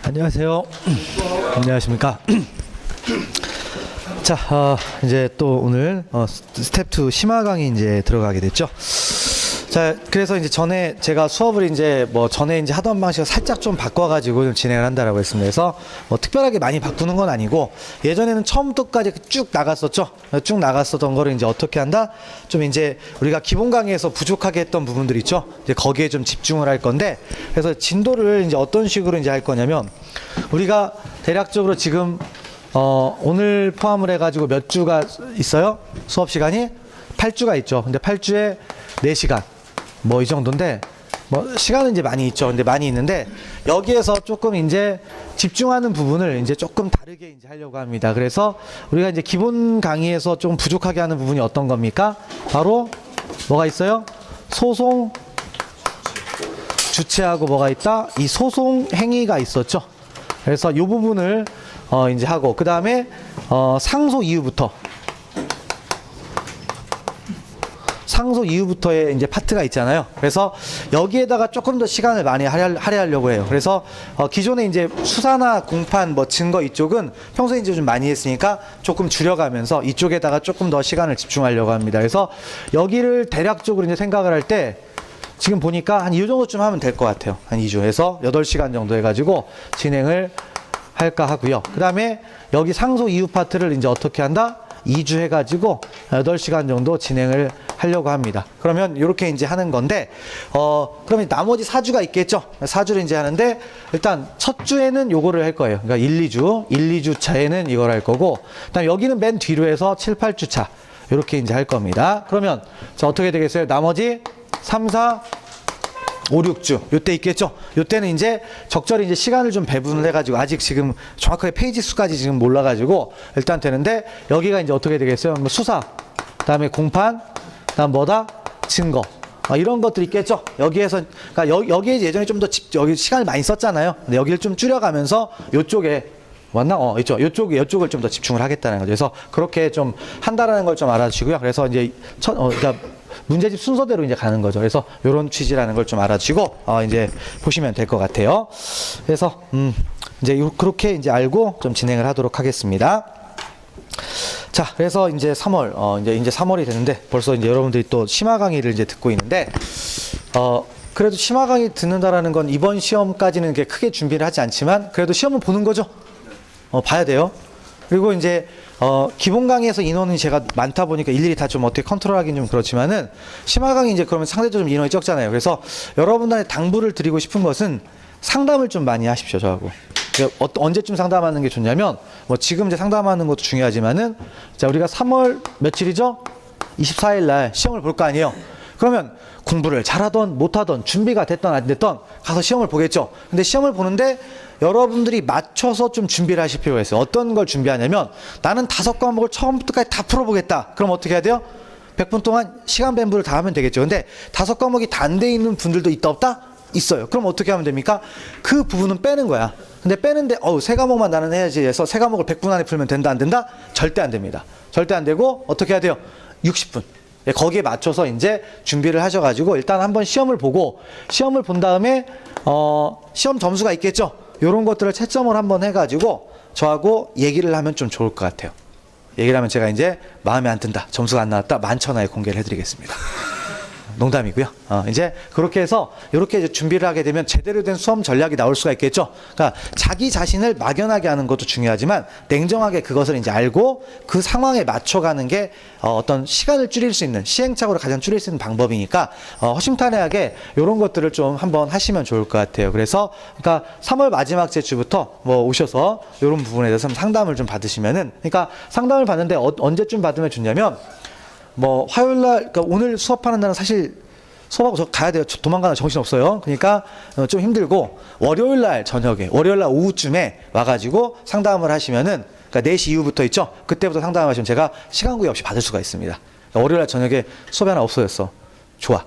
안녕하세요. 안녕하십니까. 자, 이제 또 오늘 스텝 2 심화 강의 이제 들어가게 됐죠. 자, 그래서 이제 전에 제가 수업을 이제 전에 이제 하던 방식을 살짝 좀 바꿔가지고 좀 진행을 한다라고 했습니다. 그래서 특별하게 많이 바꾸는 건 아니고, 예전에는 처음부터까지 쭉 나갔었죠. 쭉 나갔었던 거를 이제 어떻게 한다? 좀 이제 우리가 기본 강의에서 부족하게 했던 부분들 있죠. 이제 거기에 좀 집중을 할 건데, 그래서 진도를 이제 어떤 식으로 이제 할 거냐면, 우리가 대략적으로 지금 오늘 포함을 해가지고 몇 주가 있어요? 수업 시간이 8주가 있죠. 근데 8주에 4시간. 이 정도인데, 시간은 이제 많이 있죠. 근데 많이 있는데, 여기에서 조금 이제 집중하는 부분을 이제 조금 다르게 이제 하려고 합니다. 그래서 우리가 이제 기본 강의에서 좀 부족하게 하는 부분이 어떤 겁니까? 바로 뭐가 있어요? 소송 주체하고 뭐가 있다? 이 소송 행위가 있었죠. 그래서 이 부분을 이제 하고, 그 다음에 상소 이후부터의 이제 파트가 있잖아요. 그래서 여기에다가 조금 더 시간을 많이 할애하려고 해요. 그래서 기존에 이제 수사나 공판, 증거 이쪽은 평소에 이제 좀 많이 했으니까 조금 줄여가면서 이쪽에다가 조금 더 시간을 집중하려고 합니다. 그래서 여기를 대략적으로 이제 생각을 할 때 지금 보니까 한 이 정도쯤 하면 될 것 같아요. 한 2주 해서 8시간 정도 해가지고 진행을 할까 하고요. 그 다음에 여기 상소 이후 파트를 이제 어떻게 한다? 2주 해가지고 8시간 정도 진행을 하려고 합니다. 그러면 이렇게 이제 하는 건데, 그러면 나머지 4주가 있겠죠? 4주를 이제 하는데, 일단 첫 주에는 요거를 할 거예요. 그러니까 1, 2주 차에는 이걸 할 거고, 그 다음에 여기는 맨 뒤로 해서 7, 8주 차. 이렇게 이제 할 겁니다. 그러면, 자, 어떻게 되겠어요? 나머지 3, 4, 5, 6주 요때 있겠죠. 요때는 이제 적절히 이제 시간을 좀 배분을 해가지고, 아직 지금 정확하게 페이지 수까지 지금 몰라가지고 일단 되는데, 여기가 이제 어떻게 되겠어요? 수사, 그다음에 공판, 그다음 증거, 이런 것들이 있겠죠. 여기에서, 그러니까 여기에 예전에 좀 더 여기 시간을 많이 썼잖아요. 근데 여기를 좀 줄여가면서 요쪽에 맞나? 있죠. 요쪽을 좀 더 집중을 하겠다는 거죠. 그래서 그렇게 좀 한다라는 걸 좀 알아주시고요. 그래서 이제 그러니까 문제집 순서대로 이제 가는 거죠. 그래서 요런 취지라는 걸 좀 알아주시고, 이제 보시면 될 것 같아요. 그래서, 이제 그렇게 이제 알고 좀 진행을 하도록 하겠습니다. 자, 그래서 이제 3월, 이제 3월이 되는데 벌써 이제 여러분들이 또 심화 강의를 이제 듣고 있는데, 그래도 심화 강의 듣는다라는 건 이번 시험까지는 이렇게 크게 준비를 하지 않지만 그래도 시험은 보는 거죠. 봐야 돼요. 그리고 이제 기본 강의에서 인원이 제가 많다 보니까 일일이 다 좀 어떻게 컨트롤하기는 좀 그렇지만은, 심화 강의 이제 그러면 상대적으로 좀 인원이 적잖아요. 그래서 여러분들한테 당부를 드리고 싶은 것은 상담을 좀 많이 하십시오, 저하고. 언제쯤 상담하는 게 좋냐면, 지금 이제 상담하는 것도 중요하지만은, 자, 우리가 3월 며칠이죠? 24일 날 시험을 볼 거 아니에요. 그러면 공부를 잘하던 못하던 준비가 됐던 안 됐던 가서 시험을 보겠죠. 근데 시험을 보는데 여러분들이 맞춰서 좀 준비를 하실 필요가 있어요. 어떤 걸 준비하냐면, 나는 5과목을 처음부터까지 다 풀어보겠다. 그럼 어떻게 해야 돼요? 100분 동안 시간 배분을 다 하면 되겠죠. 근데 5과목이 다 안 돼 있는 분들도 있다 없다? 있어요. 그럼 어떻게 하면 됩니까? 그 부분은 빼는 거야. 근데 빼는데 3과목만 나는 해야지 해서 3과목을 100분 안에 풀면 된다 안 된다? 절대 안 됩니다. 절대 안 되고, 어떻게 해야 돼요? 60분. 거기에 맞춰서 이제 준비를 하셔가지고 일단 한번 시험을 보고, 시험을 본 다음에 시험 점수가 있겠죠. 요런 것들을 채점을 한번 해가지고 저하고 얘기를 하면 좀 좋을 것 같아요. 얘기를 하면 제가 이제 마음에 안 든다, 점수가 안 나왔다, 만천하에 공개를 해드리겠습니다. 농담이고요. 이제 그렇게 해서 이렇게 이제 준비를 하게 되면 제대로 된 수험 전략이 나올 수가 있겠죠. 그러니까 자기 자신을 막연하게 하는 것도 중요하지만, 냉정하게 그것을 이제 알고 그 상황에 맞춰가는 게 어떤 시간을 줄일 수 있는, 시행착오를 가장 줄일 수 있는 방법이니까 허심탄회하게 이런 것들을 좀 한번 하시면 좋을 것 같아요. 그래서 그러니까 3월 마지막 주부터 오셔서 이런 부분에 대해서 상담을 좀 받으시면은, 그러니까 상담을 받는데 언제쯤 받으면 좋냐면, 화요일날, 그러니까 오늘 수업하는 날은 사실 수업하고 저 가야 돼요. 도망가나 정신없어요. 그러니까 좀 힘들고, 월요일날 저녁에, 월요일날 오후쯤에 와가지고 상담을 하시면은, 그러니까 4시 이후부터 있죠. 그때부터 상담하시면 제가 시간 구애 없이 받을 수가 있습니다. 그러니까 월요일날 저녁에 수업이 하나 없어졌어. 좋아.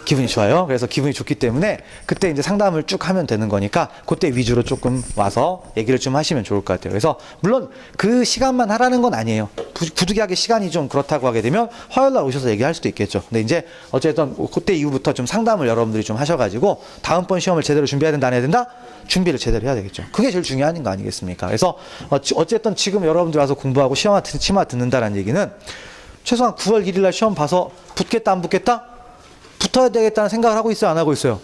기분이 좋아요. 그래서 기분이 좋기 때문에 그때 이제 상담을 쭉 하면 되는 거니까 그때 위주로 조금 와서 얘기를 좀 하시면 좋을 것 같아요. 그래서 물론 그 시간만 하라는 건 아니에요. 부득이하게 시간이 좀 그렇다고 하게 되면 화요일 날 오셔서 얘기할 수도 있겠죠. 근데 이제 어쨌든 그때 이후부터 좀 상담을 여러분들이 좀 하셔가지고 다음번 시험을 제대로 준비해야 된다, 안 해야 된다? 준비를 제대로 해야 되겠죠. 그게 제일 중요한 거 아니겠습니까? 그래서 어쨌든 지금 여러분들 와서 공부하고 시험 듣는다는 얘기는 최소한 9월 1일 날 시험 봐서 붙겠다, 안 붙겠다? 붙어야 되겠다는 생각을 하고 있어요, 안 하고 있어요?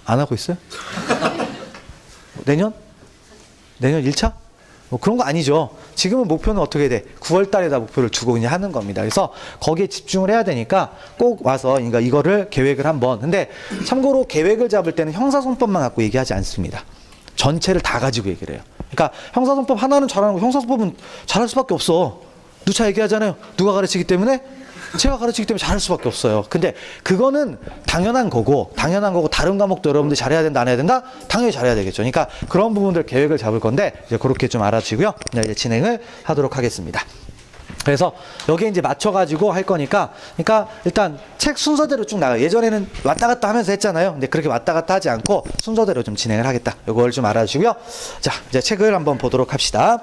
안 하고 있어요? 내년 1차? 뭐 그런 거 아니죠. 지금은 목표는 어떻게 돼? 9월 달에다 목표를 두고 그냥 하는 겁니다. 그래서 거기에 집중을 해야 되니까 꼭 와서 그러니까 이거를 계획을 한번. 근데 참고로 계획을 잡을 때는 형사소송법만 갖고 얘기하지 않습니다. 전체를 다 가지고 얘기를 해요. 그러니까 형사소송법 하나는 잘하는 거, 형사소송법은 잘할 수밖에 없어. 누차 얘기하잖아요. 누가 가르치기 때문에? 제가 가르치기 때문에 잘할 수밖에 없어요. 근데 그거는 당연한 거고 다른 과목도 여러분들이 잘해야 된다, 안 해야 된다? 당연히 잘해야 되겠죠. 그러니까 그런 부분들 계획을 잡을 건데 이제 그렇게 좀 알아주시고요. 네, 이제 진행을 하도록 하겠습니다. 그래서 여기에 이제 맞춰가지고 할 거니까, 그러니까 일단 책 순서대로 쭉 나가요. 예전에는 왔다 갔다 하면서 했잖아요. 근데 그렇게 왔다 갔다 하지 않고 순서대로 좀 진행을 하겠다. 이걸 좀 알아주시고요. 자, 이제 책을 한번 보도록 합시다.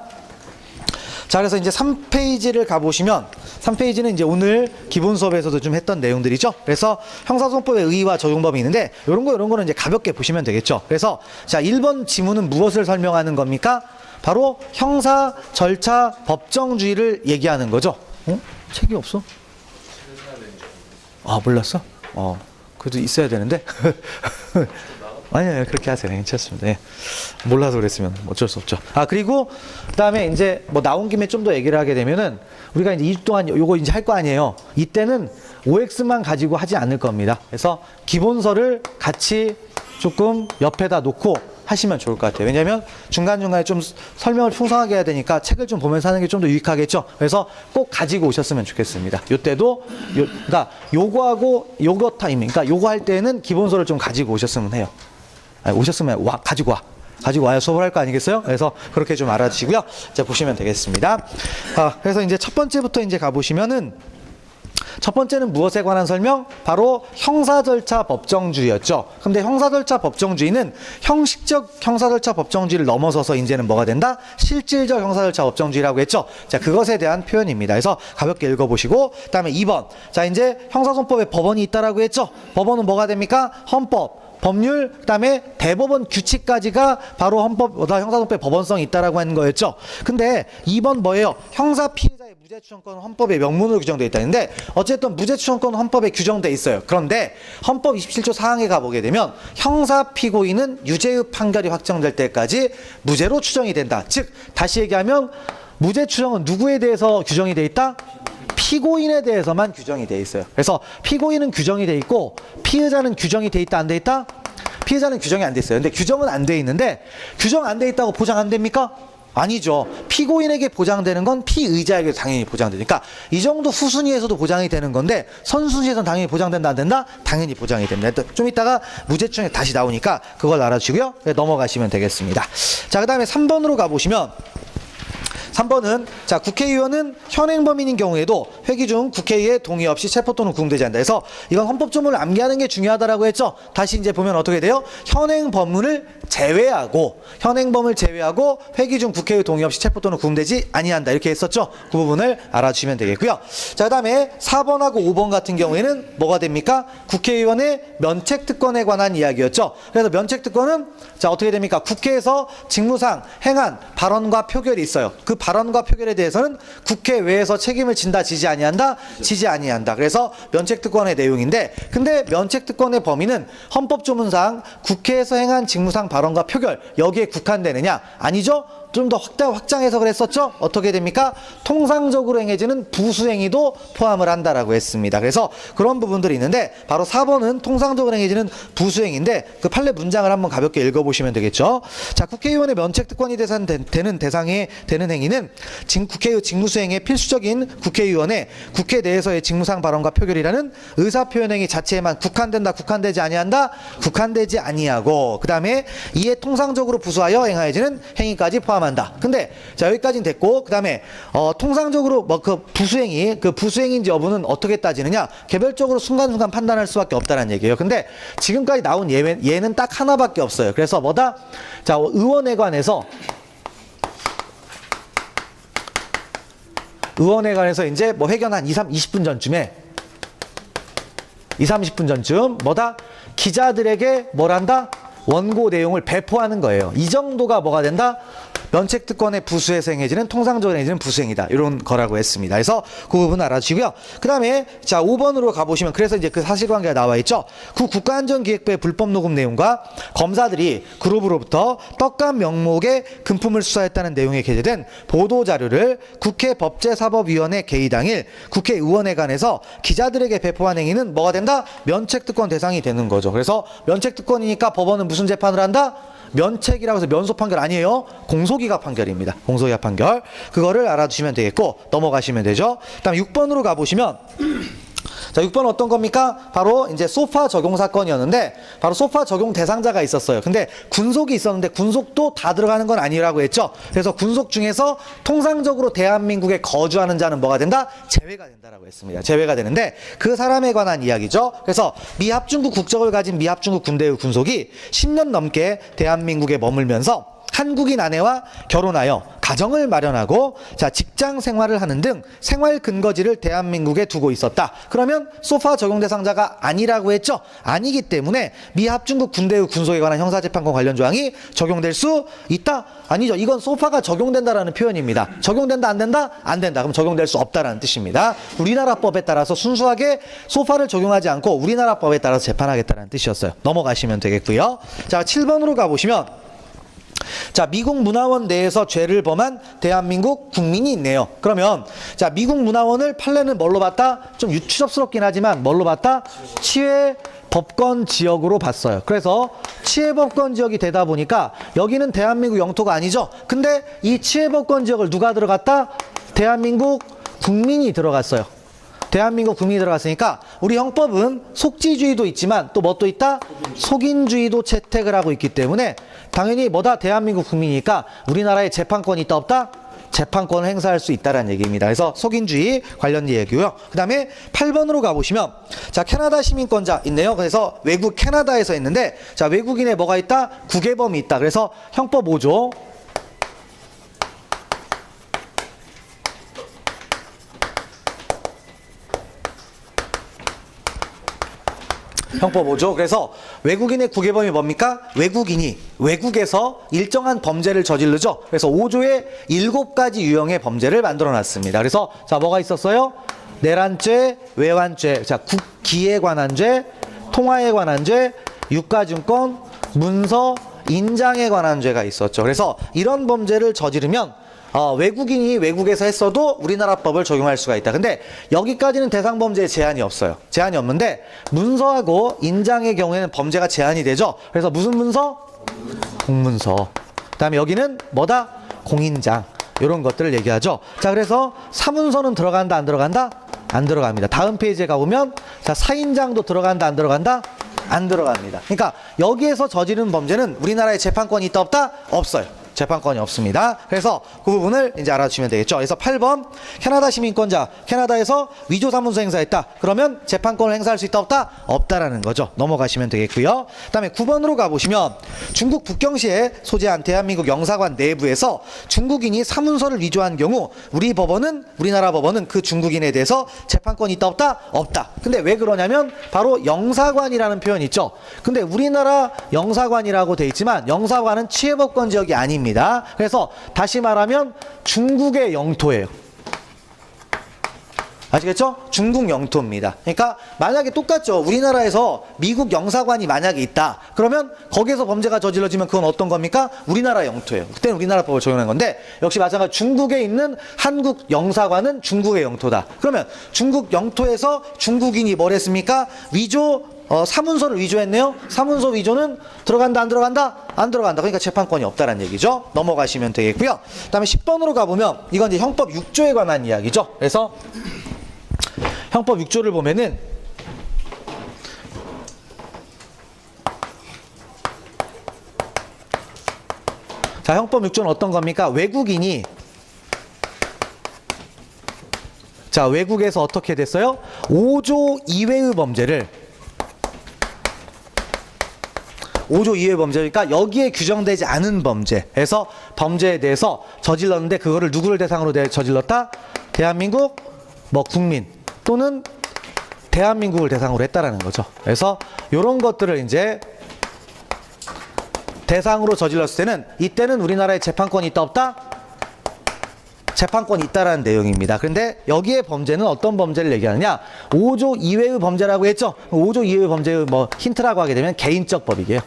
자, 그래서 이제 3페이지를 가보시면 3페이지는 이제 오늘 기본 수업에서도 좀 했던 내용들이죠. 그래서 형사소송법의 의의와 적용범위 있는데 이런 거는 이제 가볍게 보시면 되겠죠. 그래서 자, 1번 지문은 무엇을 설명하는 겁니까? 바로 형사 절차 법정주의를 얘기하는 거죠. 책이 없어? 아, 몰랐어? 그래도 있어야 되는데. 아니요, 그렇게 하세요. 괜찮습니다. 예. 몰라서 그랬으면 어쩔 수 없죠. 그리고 그다음에 이제 뭐 나온 김에 좀 더 얘기를 하게 되면은 우리가 이제 2주 동안 요거 이제 할 거 아니에요. 이때는 OX만 가지고 하지 않을 겁니다. 그래서 기본서를 같이 조금 옆에다 놓고 하시면 좋을 것 같아요. 왜냐하면 중간중간에 좀 설명을 풍성하게 해야 되니까 책을 좀 보면서 하는 게 좀 더 유익하겠죠. 그래서 꼭 가지고 오셨으면 좋겠습니다. 요때도 그러니까 요거하고 요거 타임, 그러니까 요거 할 때는 기본서를 좀 가지고 오셨으면 해요. 오셨으면 가지고 와야 수업을 할 거 아니겠어요? 그래서 그렇게 좀 알아주시고요. 자, 보시면 되겠습니다. 그래서 이제 첫 번째부터 이제 가보시면은 첫 번째는 무엇에 관한 설명? 바로 형사절차 법정주의였죠. 근데 형사절차 법정주의는 형식적 형사절차 법정주의를 넘어서서 이제는 뭐가 된다? 실질적 형사절차 법정주의라고 했죠. 자, 그것에 대한 표현입니다. 그래서 가볍게 읽어보시고, 그 다음에 2번. 자, 이제 형사소송법에 법원이 있다라고 했죠. 법원은 뭐가 됩니까? 헌법, 법률, 그다음에 대법원 규칙까지가 바로 형사소송법에 법원성이 있다라고 하는 거였죠. 근데 2번 뭐예요? 형사 피해자의 무죄 추정권은 헌법에 명문으로 규정되어 있다는데 어쨌든 무죄 추정권은 헌법에 규정되어 있어요. 그런데 헌법 27조 4항에 가보게 되면 형사 피고인은 유죄의 판결이 확정될 때까지 무죄로 추정이 된다. 즉 다시 얘기하면 무죄 추정은 누구에 대해서 규정이 되어 있다? 피고인에 대해서만 규정이 되어 있어요. 그래서 피고인은 규정이 되어 있고 피해자는 규정이 되어 있다, 안 되어 있다? 피해자는 규정이 안 돼 있어요. 근데 규정은 안 돼 있는데 규정 안 돼 있다고 보장 안 됩니까? 아니죠. 피고인에게 보장되는 건 피의자에게 당연히 보장되니까 이 정도 후순위에서도 보장이 되는 건데 선순위에서는 당연히 보장된다, 안 된다? 당연히 보장이 됩니다. 좀 이따가 무죄추정에 다시 나오니까 그걸 알아주시고요. 네, 넘어가시면 되겠습니다. 자, 그 다음에 3번으로 가보시면 3번은 자, 국회의원은 현행범인인 경우에도 회기 중 국회의의 동의 없이 체포 또는 구금되지 않는다. 그래서 이건 헌법조문을 암기하는 게 중요하다라고 했죠. 다시 이제 보면 어떻게 돼요? 현행범을 제외하고 회기 중 국회의 동의 없이 체포 또는 구금되지 아니한다. 이렇게 했었죠. 그 부분을 알아주시면 되겠고요. 자, 그다음에 4번하고 5번 같은 경우에는 뭐가 됩니까? 국회의원의 면책특권에 관한 이야기였죠. 그래서 면책특권은 자, 어떻게 됩니까? 국회에서 직무상 행한 발언과 표결이 있어요. 그 발언과 표결에 대해서는 국회 외에서 책임을 진다, 지지 아니한다? 지지 아니한다. 그래서 면책특권의 내용인데, 근데 면책특권의 범위는 헌법조문상 국회에서 행한 직무상 발언과 표결, 여기에 국한되느냐? 아니죠? 좀 더 확장해서 그랬었죠? 어떻게 됩니까? 통상적으로 행해지는 부수행위도 포함을 한다라고 했습니다. 그래서 그런 부분들이 있는데 바로 4번은 통상적으로 행해지는 부수행위인데 그 판례 문장을 한번 가볍게 읽어보시면 되겠죠. 자, 국회의원의 면책특권이 되는 대상이 되는 행위는 국회의 직무수행에 필수적인 국회의원의 국회 내에서의 직무상 발언과 표결이라는 의사표현행위 자체에만 국한된다, 국한되지 아니한다? 국한되지 아니하고 그 다음에 이에 통상적으로 부수하여 행하여지는 행위까지 포함 포함한다. 근데 자 여기까지는 됐고 그다음에 통상적으로 뭐 그 부수행인지 여부는 어떻게 따지느냐? 개별적으로 순간순간 판단할 수밖에 없다는 얘기예요. 근데 지금까지 나온 예는 딱 하나밖에 없어요. 그래서 뭐다? 자 의원회관에서 이제 뭐 회견 한 20분 전쯤에 30분 전쯤 뭐다? 기자들에게 뭐란다? 원고 내용을 배포하는 거예요. 이 정도가 뭐가 된다? 면책특권의 부수에서 행해지는 통상적으로 행해지는 부수행위다. 이런 거라고 했습니다. 그래서 그 부분 알아주시고요. 그 다음에 자 5번으로 가보시면 그래서 이제 그 사실관계가 나와 있죠. 구 국가안전기획부의 불법 녹음 내용과 검사들이 그룹으로부터 떡감 명목의 금품을 수사했다는 내용에 게재된 보도자료를 국회 법제사법위원회 개의 당일 국회의원회관에서 기자들에게 배포한 행위는 뭐가 된다? 면책특권 대상이 되는 거죠. 그래서 면책특권이니까 법원은 무슨 재판을 한다? 면책이라고 해서 면소 판결 아니에요. 공소기각 판결입니다. 공소기각 판결. 그거를 알아두시면 되겠고 넘어가시면 되죠. 그다음 6번으로 가보시면 자 6번은 어떤 겁니까? 바로 이제 소파 적용 사건이었는데 바로 소파 적용 대상자가 있었어요. 근데 군속이 있었는데 군속도 다 들어가는 건 아니라고 했죠. 그래서 군속 중에서 통상적으로 대한민국에 거주하는 자는 뭐가 된다? 제외가 된다라고 했습니다. 제외가 되는데 그 사람에 관한 이야기죠. 그래서 미합중국 국적을 가진 미합중국 군대의 군속이 10년 넘게 대한민국에 머물면서 한국인 아내와 결혼하여 가정을 마련하고 자 직장 생활을 하는 등 생활 근거지를 대한민국에 두고 있었다. 그러면 소파 적용 대상자가 아니라고 했죠. 아니기 때문에 미합중국 군대의 군속에 관한 형사재판권 관련 조항이 적용될 수 있다? 아니죠. 이건 소파가 적용된다라는 표현입니다. 적용된다 안 된다? 안 된다. 그럼 적용될 수 없다라는 뜻입니다. 우리나라 법에 따라서 순수하게 소파를 적용하지 않고 우리나라 법에 따라서 재판하겠다는 뜻이었어요. 넘어가시면 되겠고요. 자 7번으로 가보시면 자 미국 문화원 내에서 죄를 범한 대한민국 국민이 있네요. 그러면 자 미국 문화원을 판례는 뭘로 봤다? 좀 추접스럽긴 하지만 뭘로 봤다? 치외법권 지역으로 봤어요. 그래서 치외법권 지역이 되다 보니까 여기는 대한민국 영토가 아니죠. 근데 이 치외법권 지역을 누가 들어갔다? 대한민국 국민이 들어갔어요. 대한민국 국민이 들어갔으니까 우리 형법은 속지주의도 있지만 또 뭐 또 있다? 속인주의도 채택을 하고 있기 때문에 당연히 뭐다? 대한민국 국민이니까 우리나라에 재판권이 있다 없다? 재판권을 행사할 수 있다는 얘기입니다. 그래서 속인주의 관련 얘기고요. 그 다음에 8번으로 가보시면 자 캐나다 시민권자 있네요. 그래서 외국 캐나다에서 있는데 자 외국인에 뭐가 있다? 국외범이 있다. 그래서 형법 5조 형법 5조. 그래서 외국인의 국외범이 뭡니까? 외국인이 외국에서 일정한 범죄를 저지르죠. 그래서 5조에 7가지 유형의 범죄를 만들어 놨습니다. 그래서 자 뭐가 있었어요? 내란죄, 외환죄, 자 국기에 관한 죄, 통화에 관한 죄, 유가증권, 문서, 인장에 관한 죄가 있었죠. 그래서 이런 범죄를 저지르면 외국인이 외국에서 했어도 우리나라 법을 적용할 수가 있다. 근데 여기까지는 대상 범죄에 제한이 없어요. 제한이 없는데 문서하고 인장의 경우에는 범죄가 제한이 되죠. 그래서 무슨 문서? 공문서. 그다음에 여기는 뭐다? 공인장. 이런 것들을 얘기하죠. 자, 그래서 사문서는 들어간다, 안 들어간다? 안 들어갑니다. 다음 페이지에 가보면 자, 사인장도 들어간다, 안 들어간다? 안 들어갑니다. 그러니까 여기에서 저지른 범죄는 우리나라에 재판권이 있다 없다? 없어요. 재판권이 없습니다. 그래서 그 부분을 이제 알아주시면 되겠죠. 그래서 8번 캐나다 시민권자 캐나다에서 위조사문서 행사했다. 그러면 재판권을 행사할 수 있다 없다? 없다라는 거죠. 넘어가시면 되겠고요. 그다음에 9번으로 가보시면 중국 북경시에 소재한 대한민국 영사관 내부에서 중국인이 사문서를 위조한 경우 우리나라 법원은 그 중국인에 대해서 재판권이 있다 없다? 없다. 근데 왜 그러냐면 바로 영사관이라는 표현이 있죠. 근데 우리나라 영사관이라고 돼 있지만 영사관은 치외법권 지역이 아닙니다. 그래서 다시 말하면 중국의 영토예요. 아시겠죠? 중국 영토입니다. 그러니까 만약에 똑같죠. 우리나라에서 미국 영사관이 만약에 있다. 그러면 거기에서 범죄가 저질러지면 그건 어떤 겁니까? 우리나라 영토예요. 그때는 우리나라 법을 적용하는 건데 역시 마찬가지로 중국에 있는 한국 영사관은 중국의 영토다. 그러면 중국 영토에서 중국인이 뭘 했습니까? 사문서를 위조했네요. 사문서 위조는 들어간다, 안 들어간다? 안 들어간다. 그러니까 재판권이 없다는 얘기죠. 넘어가시면 되겠고요. 그다음에 10번으로 가보면 이건 이제 형법 6조에 관한 이야기죠. 그래서 형법 6조를 보면은 자, 형법 6조는 어떤 겁니까? 외국인이 자, 외국에서 어떻게 됐어요? 5조 이외의 범죄를 5조 이외의 범죄니까 여기에 규정되지 않은 범죄에서 범죄에 대해서 저질렀는데 그거를 누구를 대상으로 저질렀다? 대한민국 뭐 국민 또는 대한민국을 대상으로 했다라는 거죠. 그래서 이런 것들을 이제 대상으로 저질렀을 때는 이때는 우리나라에 재판권이 있다 없다? 재판권이 있다라는 내용입니다. 그런데 여기에 범죄는 어떤 범죄를 얘기하느냐? 5조 이외의 범죄라고 했죠. 5조 이외의 범죄의 뭐 힌트라고 하게 되면 개인적 법익이에요.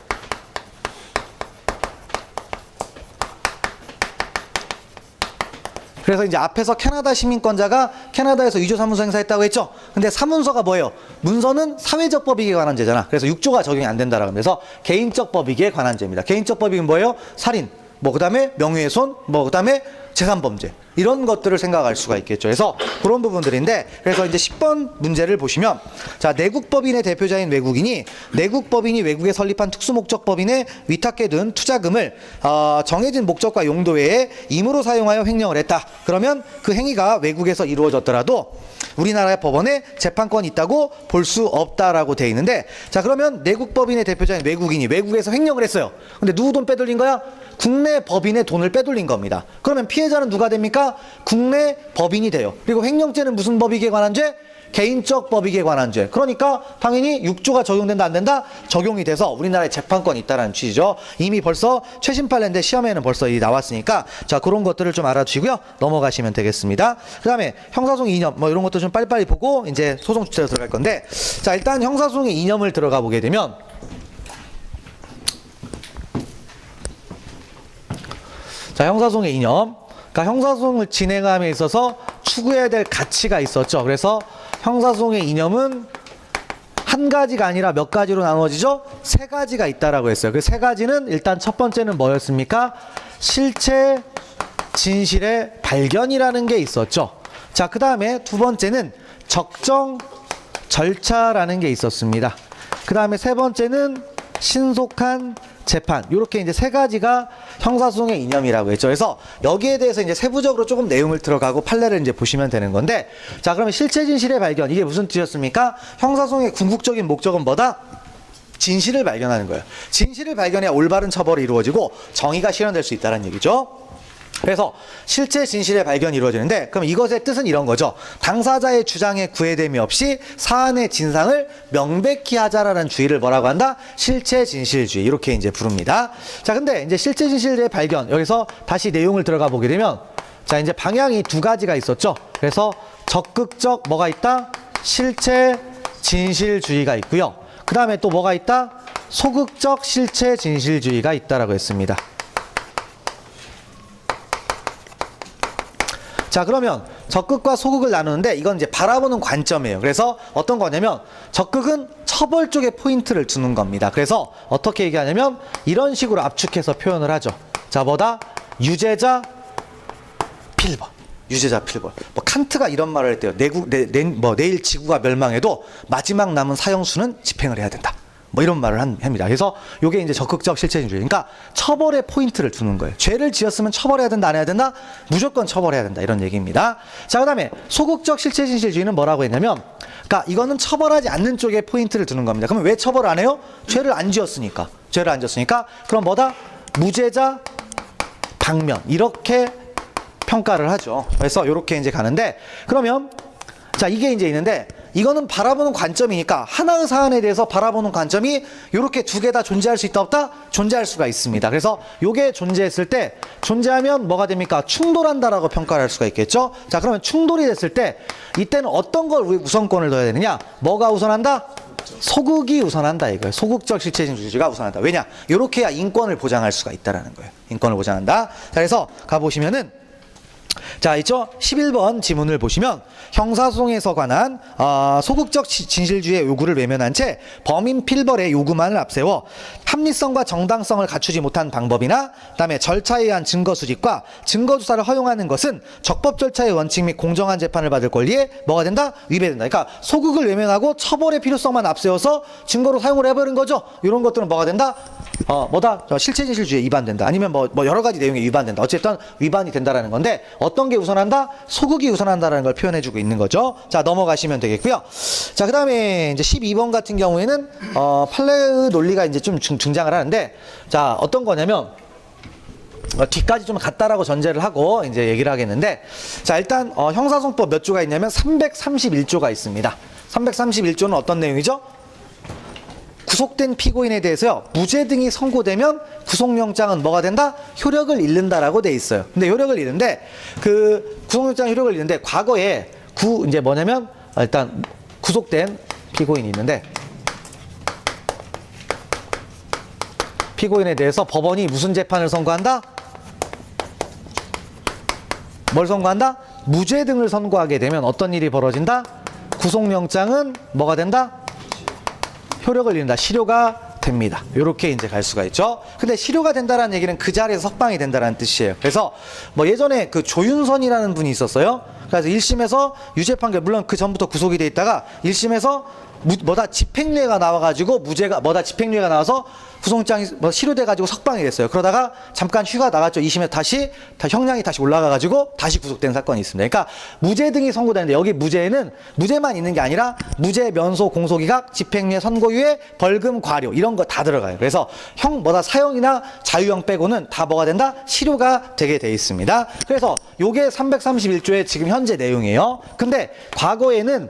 그래서 이제 앞에서 캐나다 시민권자가 캐나다에서 위조 사문서 행사했다고 했죠. 근데 사문서가 뭐예요? 문서는 사회적 법익에 관한 죄잖아. 그래서 6조가 적용이 안 된다라고 하면서 개인적 법익에 관한 죄입니다. 개인적 법익은 뭐예요? 살인, 뭐 그다음에 명예훼손, 뭐 그다음에 재산범죄 이런 것들을 생각할 수가 있겠죠. 그래서 그런 부분들인데 그래서 이제 10번 문제를 보시면 자, 내국법인의 대표자인 외국인이 내국법인이 외국에 설립한 특수목적법인에 위탁해둔 투자금을 정해진 목적과 용도 외에 임으로 사용하여 횡령을 했다. 그러면 그 행위가 외국에서 이루어졌더라도 우리나라의 법원에 재판권이 있다고 볼 수 없다라고 돼 있는데 자, 그러면 내국법인의 대표자인 외국인이 외국에서 횡령을 했어요. 근데 누구 돈 빼돌린 거야? 국내 법인의 돈을 빼돌린 겁니다. 그러면 피해자는 누가 됩니까? 국내 법인이 돼요. 그리고 횡령죄는 무슨 법익에 관한 죄? 개인적 법익에 관한 죄. 그러니까 당연히 6조가 적용된다 안 된다? 적용이 돼서 우리나라에 재판권이 있다는 취지죠. 이미 벌써 최신 판례인데 시험에는 벌써 나왔으니까 자, 그런 것들을 좀 알아두시고요. 넘어가시면 되겠습니다. 그 다음에 형사소송 이념 뭐 이런 것도 좀 빨리빨리 보고 이제 소송 주체로 들어갈 건데 자, 일단 형사소송의 이념을 들어가 보게 되면 자, 형사소송의 이념. 그러니까 형사소송을 진행함에 있어서 추구해야 될 가치가 있었죠. 그래서 형사소송의 이념은 한 가지가 아니라 몇 가지로 나누어지죠? 세 가지가 있다라고 했어요. 그 세 가지는 일단 첫 번째는 뭐였습니까? 실체 진실의 발견이라는 게 있었죠. 자, 그 다음에 두 번째는 적정 절차라는 게 있었습니다. 그 다음에 세 번째는 신속한 재판. 이렇게 이제 세 가지가 형사소송의 이념이라고 했죠. 그래서 여기에 대해서 이제 세부적으로 조금 내용을 들어가고 판례를 이제 보시면 되는 건데 자, 그러면 실체 진실의 발견. 이게 무슨 뜻이었습니까? 형사소송의 궁극적인 목적은 뭐다? 진실을 발견하는 거예요. 진실을 발견해야 올바른 처벌이 이루어지고 정의가 실현될 수 있다는 얘기죠. 그래서 실체 진실의 발견이 이루어지는데 그럼 이것의 뜻은 이런 거죠. 당사자의 주장에 구애됨이 없이 사안의 진상을 명백히 하자라는 주의를 뭐라고 한다? 실체 진실주의 이렇게 이제 부릅니다. 자, 근데 이제 실체 진실의 발견 여기서 다시 내용을 들어가 보게 되면 자, 이제 방향이 두 가지가 있었죠. 그래서 적극적 뭐가 있다? 실체 진실주의가 있고요. 그 다음에 또 뭐가 있다? 소극적 실체 진실주의가 있다라고 했습니다. 자, 그러면 적극과 소극을 나누는데 이건 이제 바라보는 관점이에요. 그래서 어떤 거냐면 적극은 처벌 쪽에 포인트를 두는 겁니다. 그래서 어떻게 얘기하냐면 이런 식으로 압축해서 표현을 하죠. 자, 뭐다? 유죄자 필벌. 유죄자 필벌. 뭐 칸트가 이런 말을 했대요. 내일 지구가 멸망해도 마지막 남은 사형수는 집행을 해야 된다. 뭐 이런 말을 합니다. 그래서 이게 이제 적극적 실체진주의. 그러니까 처벌에 포인트를 두는 거예요. 죄를 지었으면 처벌해야 된다, 안 해야 된다? 무조건 처벌해야 된다. 이런 얘기입니다. 자, 그 다음에 소극적 실체진실주의는 뭐라고 했냐면, 그러니까 이거는 처벌하지 않는 쪽에 포인트를 두는 겁니다. 그러면 왜 처벌 안 해요? 죄를 안 지었으니까. 죄를 안 지었으니까. 그럼 뭐다? 무죄자 방면. 이렇게 평가를 하죠. 그래서 이렇게 이제 가는데, 그러면 자, 이게 이제 있는데, 이거는 바라보는 관점이니까 하나의 사안에 대해서 바라보는 관점이 이렇게 두 개 다 존재할 수 있다 없다? 존재할 수가 있습니다. 그래서 이게 존재했을 때 존재하면 뭐가 됩니까? 충돌한다라고 평가를 할 수가 있겠죠. 자, 그러면 충돌이 됐을 때 이때는 어떤 걸 우선권을 둬야 되느냐? 뭐가 우선한다? 소극이 우선한다 이거예요. 소극적 실체진주의가 우선한다. 왜냐? 이렇게 해야 인권을 보장할 수가 있다라는 거예요. 인권을 보장한다. 자, 그래서 가보시면은 자, 있죠? 11번 지문을 보시면 형사소송에서 관한 소극적 진실주의의 요구를 외면한 채 범인 필벌의 요구만을 앞세워 합리성과 정당성을 갖추지 못한 방법이나 그다음에 절차에 의한 증거 수집과 증거 조사를 허용하는 것은 적법 절차의 원칙 및 공정한 재판을 받을 권리에 뭐가 된다? 위배된다. 그러니까 소극을 외면하고 처벌의 필요성만 앞세워서 증거로 사용을 해버린 거죠. 이런 것들은 뭐가 된다? 실체 진실주의에 위반된다. 아니면 뭐 여러 가지 내용에 위반된다. 어쨌든 위반이 된다라는 건데 어떤 게 우선한다? 소극이 우선한다라는 걸 표현해주고 있는 거죠. 자, 넘어가시면 되겠고요. 자, 그다음에 이제 12번 같은 경우에는 판례의 논리가 이제 좀 등장을 하는데, 자, 어떤 거냐면 뒤까지 좀 같다라고 전제를 하고 이제 얘기를 하겠는데, 자, 일단 형사소송법 몇 조가 있냐면 331조가 있습니다. 331조는 어떤 내용이죠? 구속된 피고인에 대해서요, 무죄 등이 선고되면 구속영장은 뭐가 된다? 효력을 잃는다라고 돼 있어요. 근데 효력을 잃는데, 그 구속영장 효력을 잃는데, 과거에 이제 뭐냐면, 일단 구속된 피고인이 있는데, 피고인에 대해서 법원이 무슨 재판을 선고한다? 뭘 선고한다? 무죄 등을 선고하게 되면 어떤 일이 벌어진다? 구속영장은 뭐가 된다? 효력을 잃는다. 실효가 됩니다. 이렇게 이제 갈 수가 있죠. 근데 실효가 된다라는 얘기는 그 자리에서 석방이 된다라는 뜻이에요. 그래서 뭐 예전에 그 조윤선이라는 분이 있었어요. 그래서 1심에서 유죄 판결, 물론 그 전부터 구속이 돼 있다가 1심에서 집행유예가 나와가지고 집행유예가 나와서 구속영장이 실효돼가지고 석방이 됐어요. 그러다가 잠깐 휴가 나갔죠. 2심에 다시 형량이 다시 올라가가지고 다시 구속된 사건이 있습니다. 그러니까 무죄 등이 선고되는데, 여기 무죄에는 무죄만 있는 게 아니라 무죄, 면소, 공소기각, 집행유예, 선고유예, 벌금, 과료 이런 거 다 들어가요. 그래서 사형이나 자유형 빼고는 다 뭐가 된다? 실효가 되게 돼 있습니다. 그래서 요게 331조의 지금 현재 내용이에요. 근데 과거에는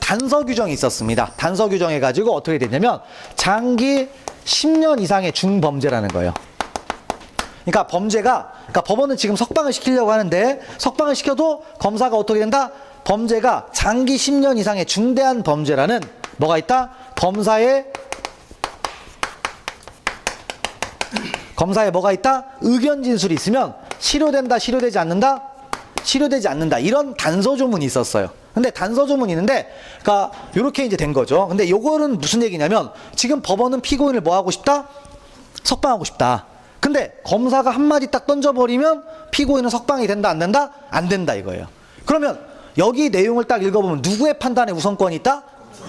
단서 규정이 있었습니다. 단서 규정 해가지고 어떻게 됐냐면 장기 10년 이상의 중범죄라는 거예요. 그러니까 법원은 지금 석방을 시키려고 하는데, 석방을 시켜도 검사가 어떻게 된다? 범죄가 장기 10년 이상의 중대한 범죄라는 뭐가 있다? 검사의 뭐가 있다? 의견 진술이 있으면 실효된다, 실효되지 않는다? 실효되지 않는다. 이런 단서 조문이 있었어요. 근데 단서 조문이 있는데, 그러니까 요렇게 이제 된 거죠. 근데 요거는 무슨 얘기냐면, 지금 법원은 피고인을 뭐 하고 싶다? 석방하고 싶다. 근데 검사가 한마디 딱 던져버리면 피고인은 석방이 된다, 안 된다? 안 된다 이거예요. 그러면 여기 내용을 딱 읽어보면 누구의 판단에 우선권이 있다?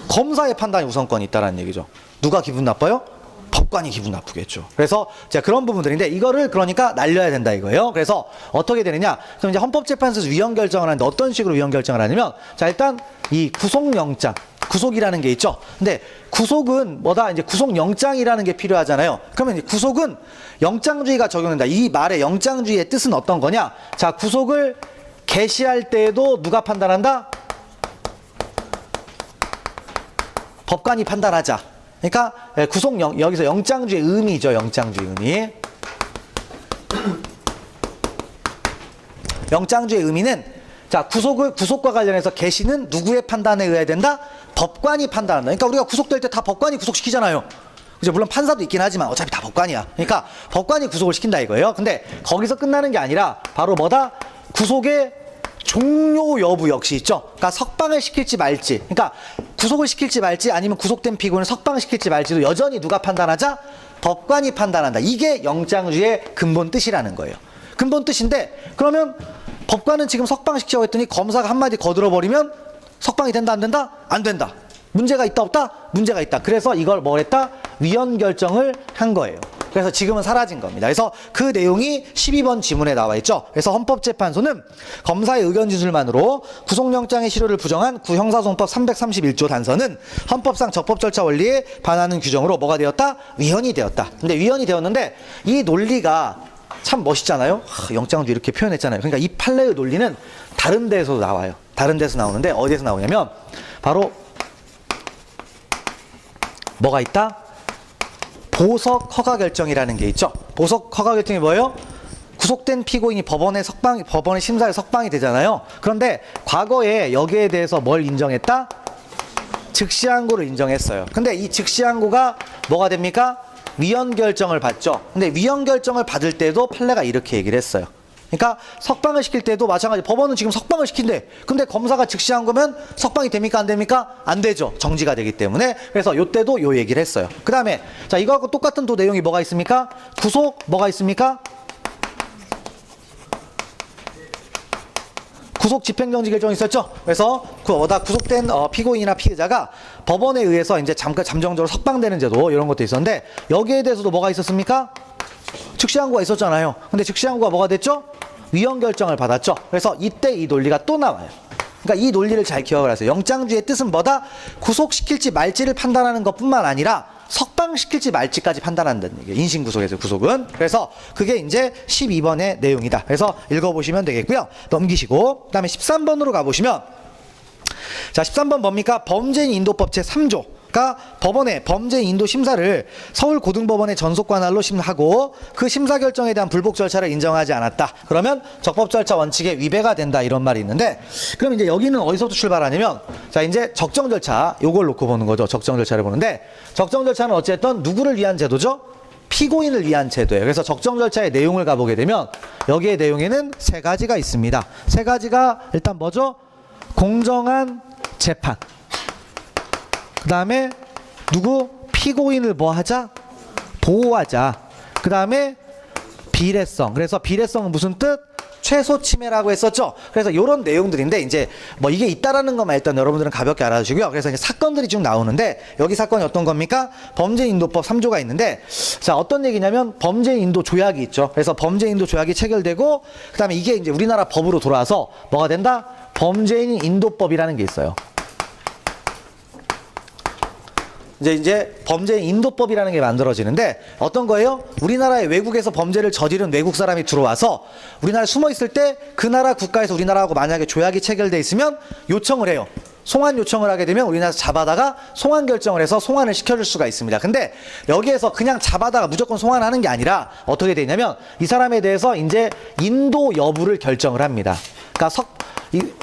검사의 판단에 우선권이 있다라는 얘기죠. 누가 기분 나빠요? 법관이 기분 나쁘겠죠. 그래서 자, 그런 부분들인데, 이거를 그러니까 날려야 된다 이거예요. 그래서 어떻게 되느냐? 그럼 이제 헌법재판소에서 위헌 결정을 하는데 어떤 식으로 위헌 결정을 하냐면, 자, 일단 이 구속영장, 구속이라는 게 있죠. 근데 구속은 이제 구속영장이라는 게 필요하잖아요. 그러면 이제 구속은 영장주의가 적용된다. 이 말의 영장주의의 뜻은 어떤 거냐? 자, 구속을 개시할 때에도 누가 판단한다? 법관이 판단하자. 그러니까 여기서 영장주의 의미죠. 영장주의 의미. 영장주의 의미는, 자, 구속과 관련해서 개시는 누구의 판단에 의해야 된다? 법관이 판단한다. 그러니까 우리가 구속될 때 다 법관이 구속시키잖아요. 그죠? 물론 판사도 있긴 하지만 어차피 다 법관이야. 그러니까 법관이 구속을 시킨다 이거예요. 근데 거기서 끝나는 게 아니라 바로 구속의 종료 여부 역시 있죠. 그러니까 석방을 시킬지 말지, 그러니까 구속을 시킬지 말지, 아니면 구속된 피고인을 석방을 시킬지 말지도 여전히 누가 판단하자? 법관이 판단한다. 이게 영장주의 근본 뜻이라는 거예요. 근본 뜻인데, 그러면 법관은 지금 석방시키려고 했더니 검사가 한마디 거들어버리면 석방이 된다, 안 된다? 안 된다. 문제가 있다, 없다? 문제가 있다. 그래서 이걸 뭘 했다? 위헌 결정을 한 거예요. 그래서 지금은 사라진 겁니다. 그래서 그 내용이 12번 지문에 나와 있죠. 그래서 헌법재판소는 검사의 의견 진술만으로 구속영장의 실효를 부정한 구형사소송법 331조 단서는 헌법상 적법 절차 원리에 반하는 규정으로 뭐가 되었다? 위헌이 되었다. 근데 위헌이 되었는데, 이 논리가 참 멋있잖아요. 영장도 이렇게 표현했잖아요. 그러니까 이 판례의 논리는 다른 데서도 나와요. 다른 데서 나오는데, 어디에서 나오냐면 바로 뭐가 있다? 보석 허가 결정이라는 게 있죠. 보석 허가 결정이 뭐예요? 구속된 피고인이 법원의 심사에 석방이 되잖아요. 그런데 과거에 여기에 대해서 뭘 인정했다? 즉시항고를 인정했어요. 근데 이 즉시항고가 뭐가 됩니까? 위헌 결정을 받죠. 근데 위헌 결정을 받을 때도 판례가 이렇게 얘기를 했어요. 그러니까 석방을 시킬 때도 마찬가지. 법원은 지금 석방을 시킨대. 근데 검사가 즉시한 거면 석방이 됩니까? 안 됩니까? 안 되죠. 정지가 되기 때문에. 그래서 요때도 요 얘기를 했어요. 그 다음에 자, 이거하고 똑같은 또 내용이 뭐가 있습니까? 구속 뭐가 있습니까? 구속 집행정지 결정이 있었죠. 그래서 구속된 피고인이나 피해자가 법원에 의해서 이제 잠정적으로 석방되는 제도 이런 것도 있었는데 여기에 대해서도 뭐가 있었습니까? 즉시항고가 있었잖아요. 근데 즉시항고가 뭐가 됐죠? 위헌 결정을 받았죠. 그래서 이때 이 논리가 또 나와요. 그러니까 이 논리를 잘 기억을 하세요. 영장주의 뜻은 뭐다? 구속시킬지 말지를 판단하는 것뿐만 아니라 석방시킬지 말지까지 판단한다는 얘기예요. 인신구속에서 구속은. 그래서 그게 이제 12번의 내용이다. 그래서 읽어보시면 되겠고요. 넘기시고 그 다음에 13번으로 가보시면 자, 13번 뭡니까? 범죄인 인도법 제3조가 법원의 범죄인 인도 심사를 서울고등법원의 전속관할로 심하고 그 심사 결정에 대한 불복 절차를 인정하지 않았다. 그러면 적법 절차 원칙에 위배가 된다. 이런 말이 있는데 그럼 이제 여기는 어디서부터 출발하냐면 자, 이제 적정 절차 요걸 놓고 보는 거죠. 적정 절차를 보는데 적정 절차는 어쨌든 누구를 위한 제도죠? 피고인을 위한 제도예요. 그래서 적정 절차의 내용을 가보게 되면 여기에 내용에는 세 가지가 있습니다. 세 가지가 일단 뭐죠? 공정한 재판. 그 다음에 누구? 피고인을 뭐 하자? 보호하자. 그 다음에 비례성. 그래서 비례성은 무슨 뜻? 최소 침해라고 했었죠. 그래서 이런 내용들인데 이제 뭐 이게 있다라는 것만 일단 여러분들은 가볍게 알아주시고요. 그래서 이제 사건들이 쭉 나오는데 여기 사건이 어떤 겁니까? 범죄인도법 3조가 있는데 자, 어떤 얘기냐면 범죄인도 조약이 있죠. 그래서 범죄인도 조약이 체결되고 그 다음에 이게 이제 우리나라 법으로 돌아와서 뭐가 된다? 범죄인 인도법이라는 게 있어요. 이제 범죄인 인도법이라는 게 만들어지는데 어떤 거예요? 우리나라의 외국에서 범죄를 저지른 외국 사람이 들어와서 우리나라에 숨어 있을 때 그 나라 국가에서 우리나라하고 만약에 조약이 체결돼 있으면 요청을 해요. 송환 요청을 하게 되면 우리나라에서 잡아다가 송환 결정을 해서 송환을 시켜줄 수가 있습니다. 근데 여기에서 그냥 잡아다가 무조건 송환하는 게 아니라 어떻게 되냐면 이 사람에 대해서 이제 인도 여부를 결정을 합니다. 그러니까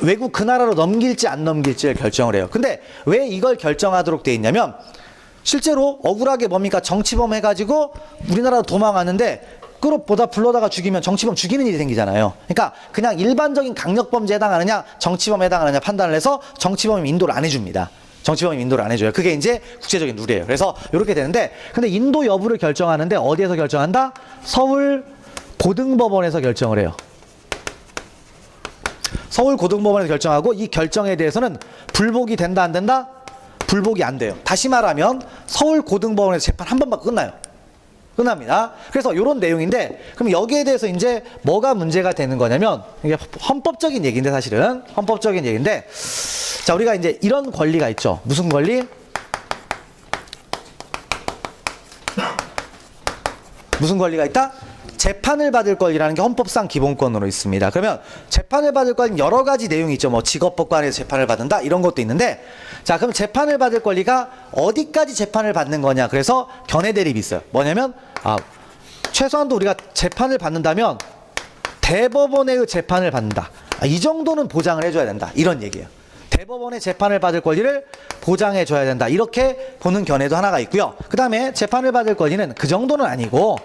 외국 그 나라로 넘길지 안 넘길지를 결정을 해요. 근데 왜 이걸 결정하도록 돼 있냐면 실제로 억울하게 뭡니까? 정치범 해가지고 우리나라로 도망왔는데 그룹보다 불러다가 죽이면 정치범 죽이는 일이 생기잖아요. 그러니까 그냥 일반적인 강력범죄에 해당하느냐 정치범에 해당하느냐 판단을 해서 정치범이 인도를 안 해줍니다. 정치범이 인도를 안 해줘요. 그게 이제 국제적인 룰이에요. 그래서 이렇게 되는데 근데 인도 여부를 결정하는데 어디에서 결정한다? 서울 고등법원에서 결정을 해요. 서울 고등법원에서 결정하고 이 결정에 대해서는 불복이 된다 안 된다? 불복이 안 돼요. 다시 말하면 서울 고등법원에서 재판 한 번만 끝나요. 끝납니다. 그래서 이런 내용인데 그럼 여기에 대해서 이제 뭐가 문제가 되는 거냐면 이게 헌법적인 얘기인데 사실은 헌법적인 얘기인데 자, 우리가 이제 이런 권리가 있죠. 무슨 권리? 무슨 권리가 있다? 재판을 받을 권리라는 게 헌법상 기본권으로 있습니다. 그러면 재판을 받을 권리는 여러 가지 내용이 있죠. 뭐 직업법관에서 재판을 받는다 이런 것도 있는데 자, 그럼 재판을 받을 권리가 어디까지 재판을 받는 거냐? 그래서 견해 대립이 있어요. 뭐냐면 최소한도 우리가 재판을 받는다면 대법원의 재판을 받는다. 이 정도는 보장을 해줘야 된다. 이런 얘기예요. 대법원의 재판을 받을 권리를 보장해줘야 된다. 이렇게 보는 견해도 하나가 있고요. 그 다음에 재판을 받을 권리는 그 정도는 아니고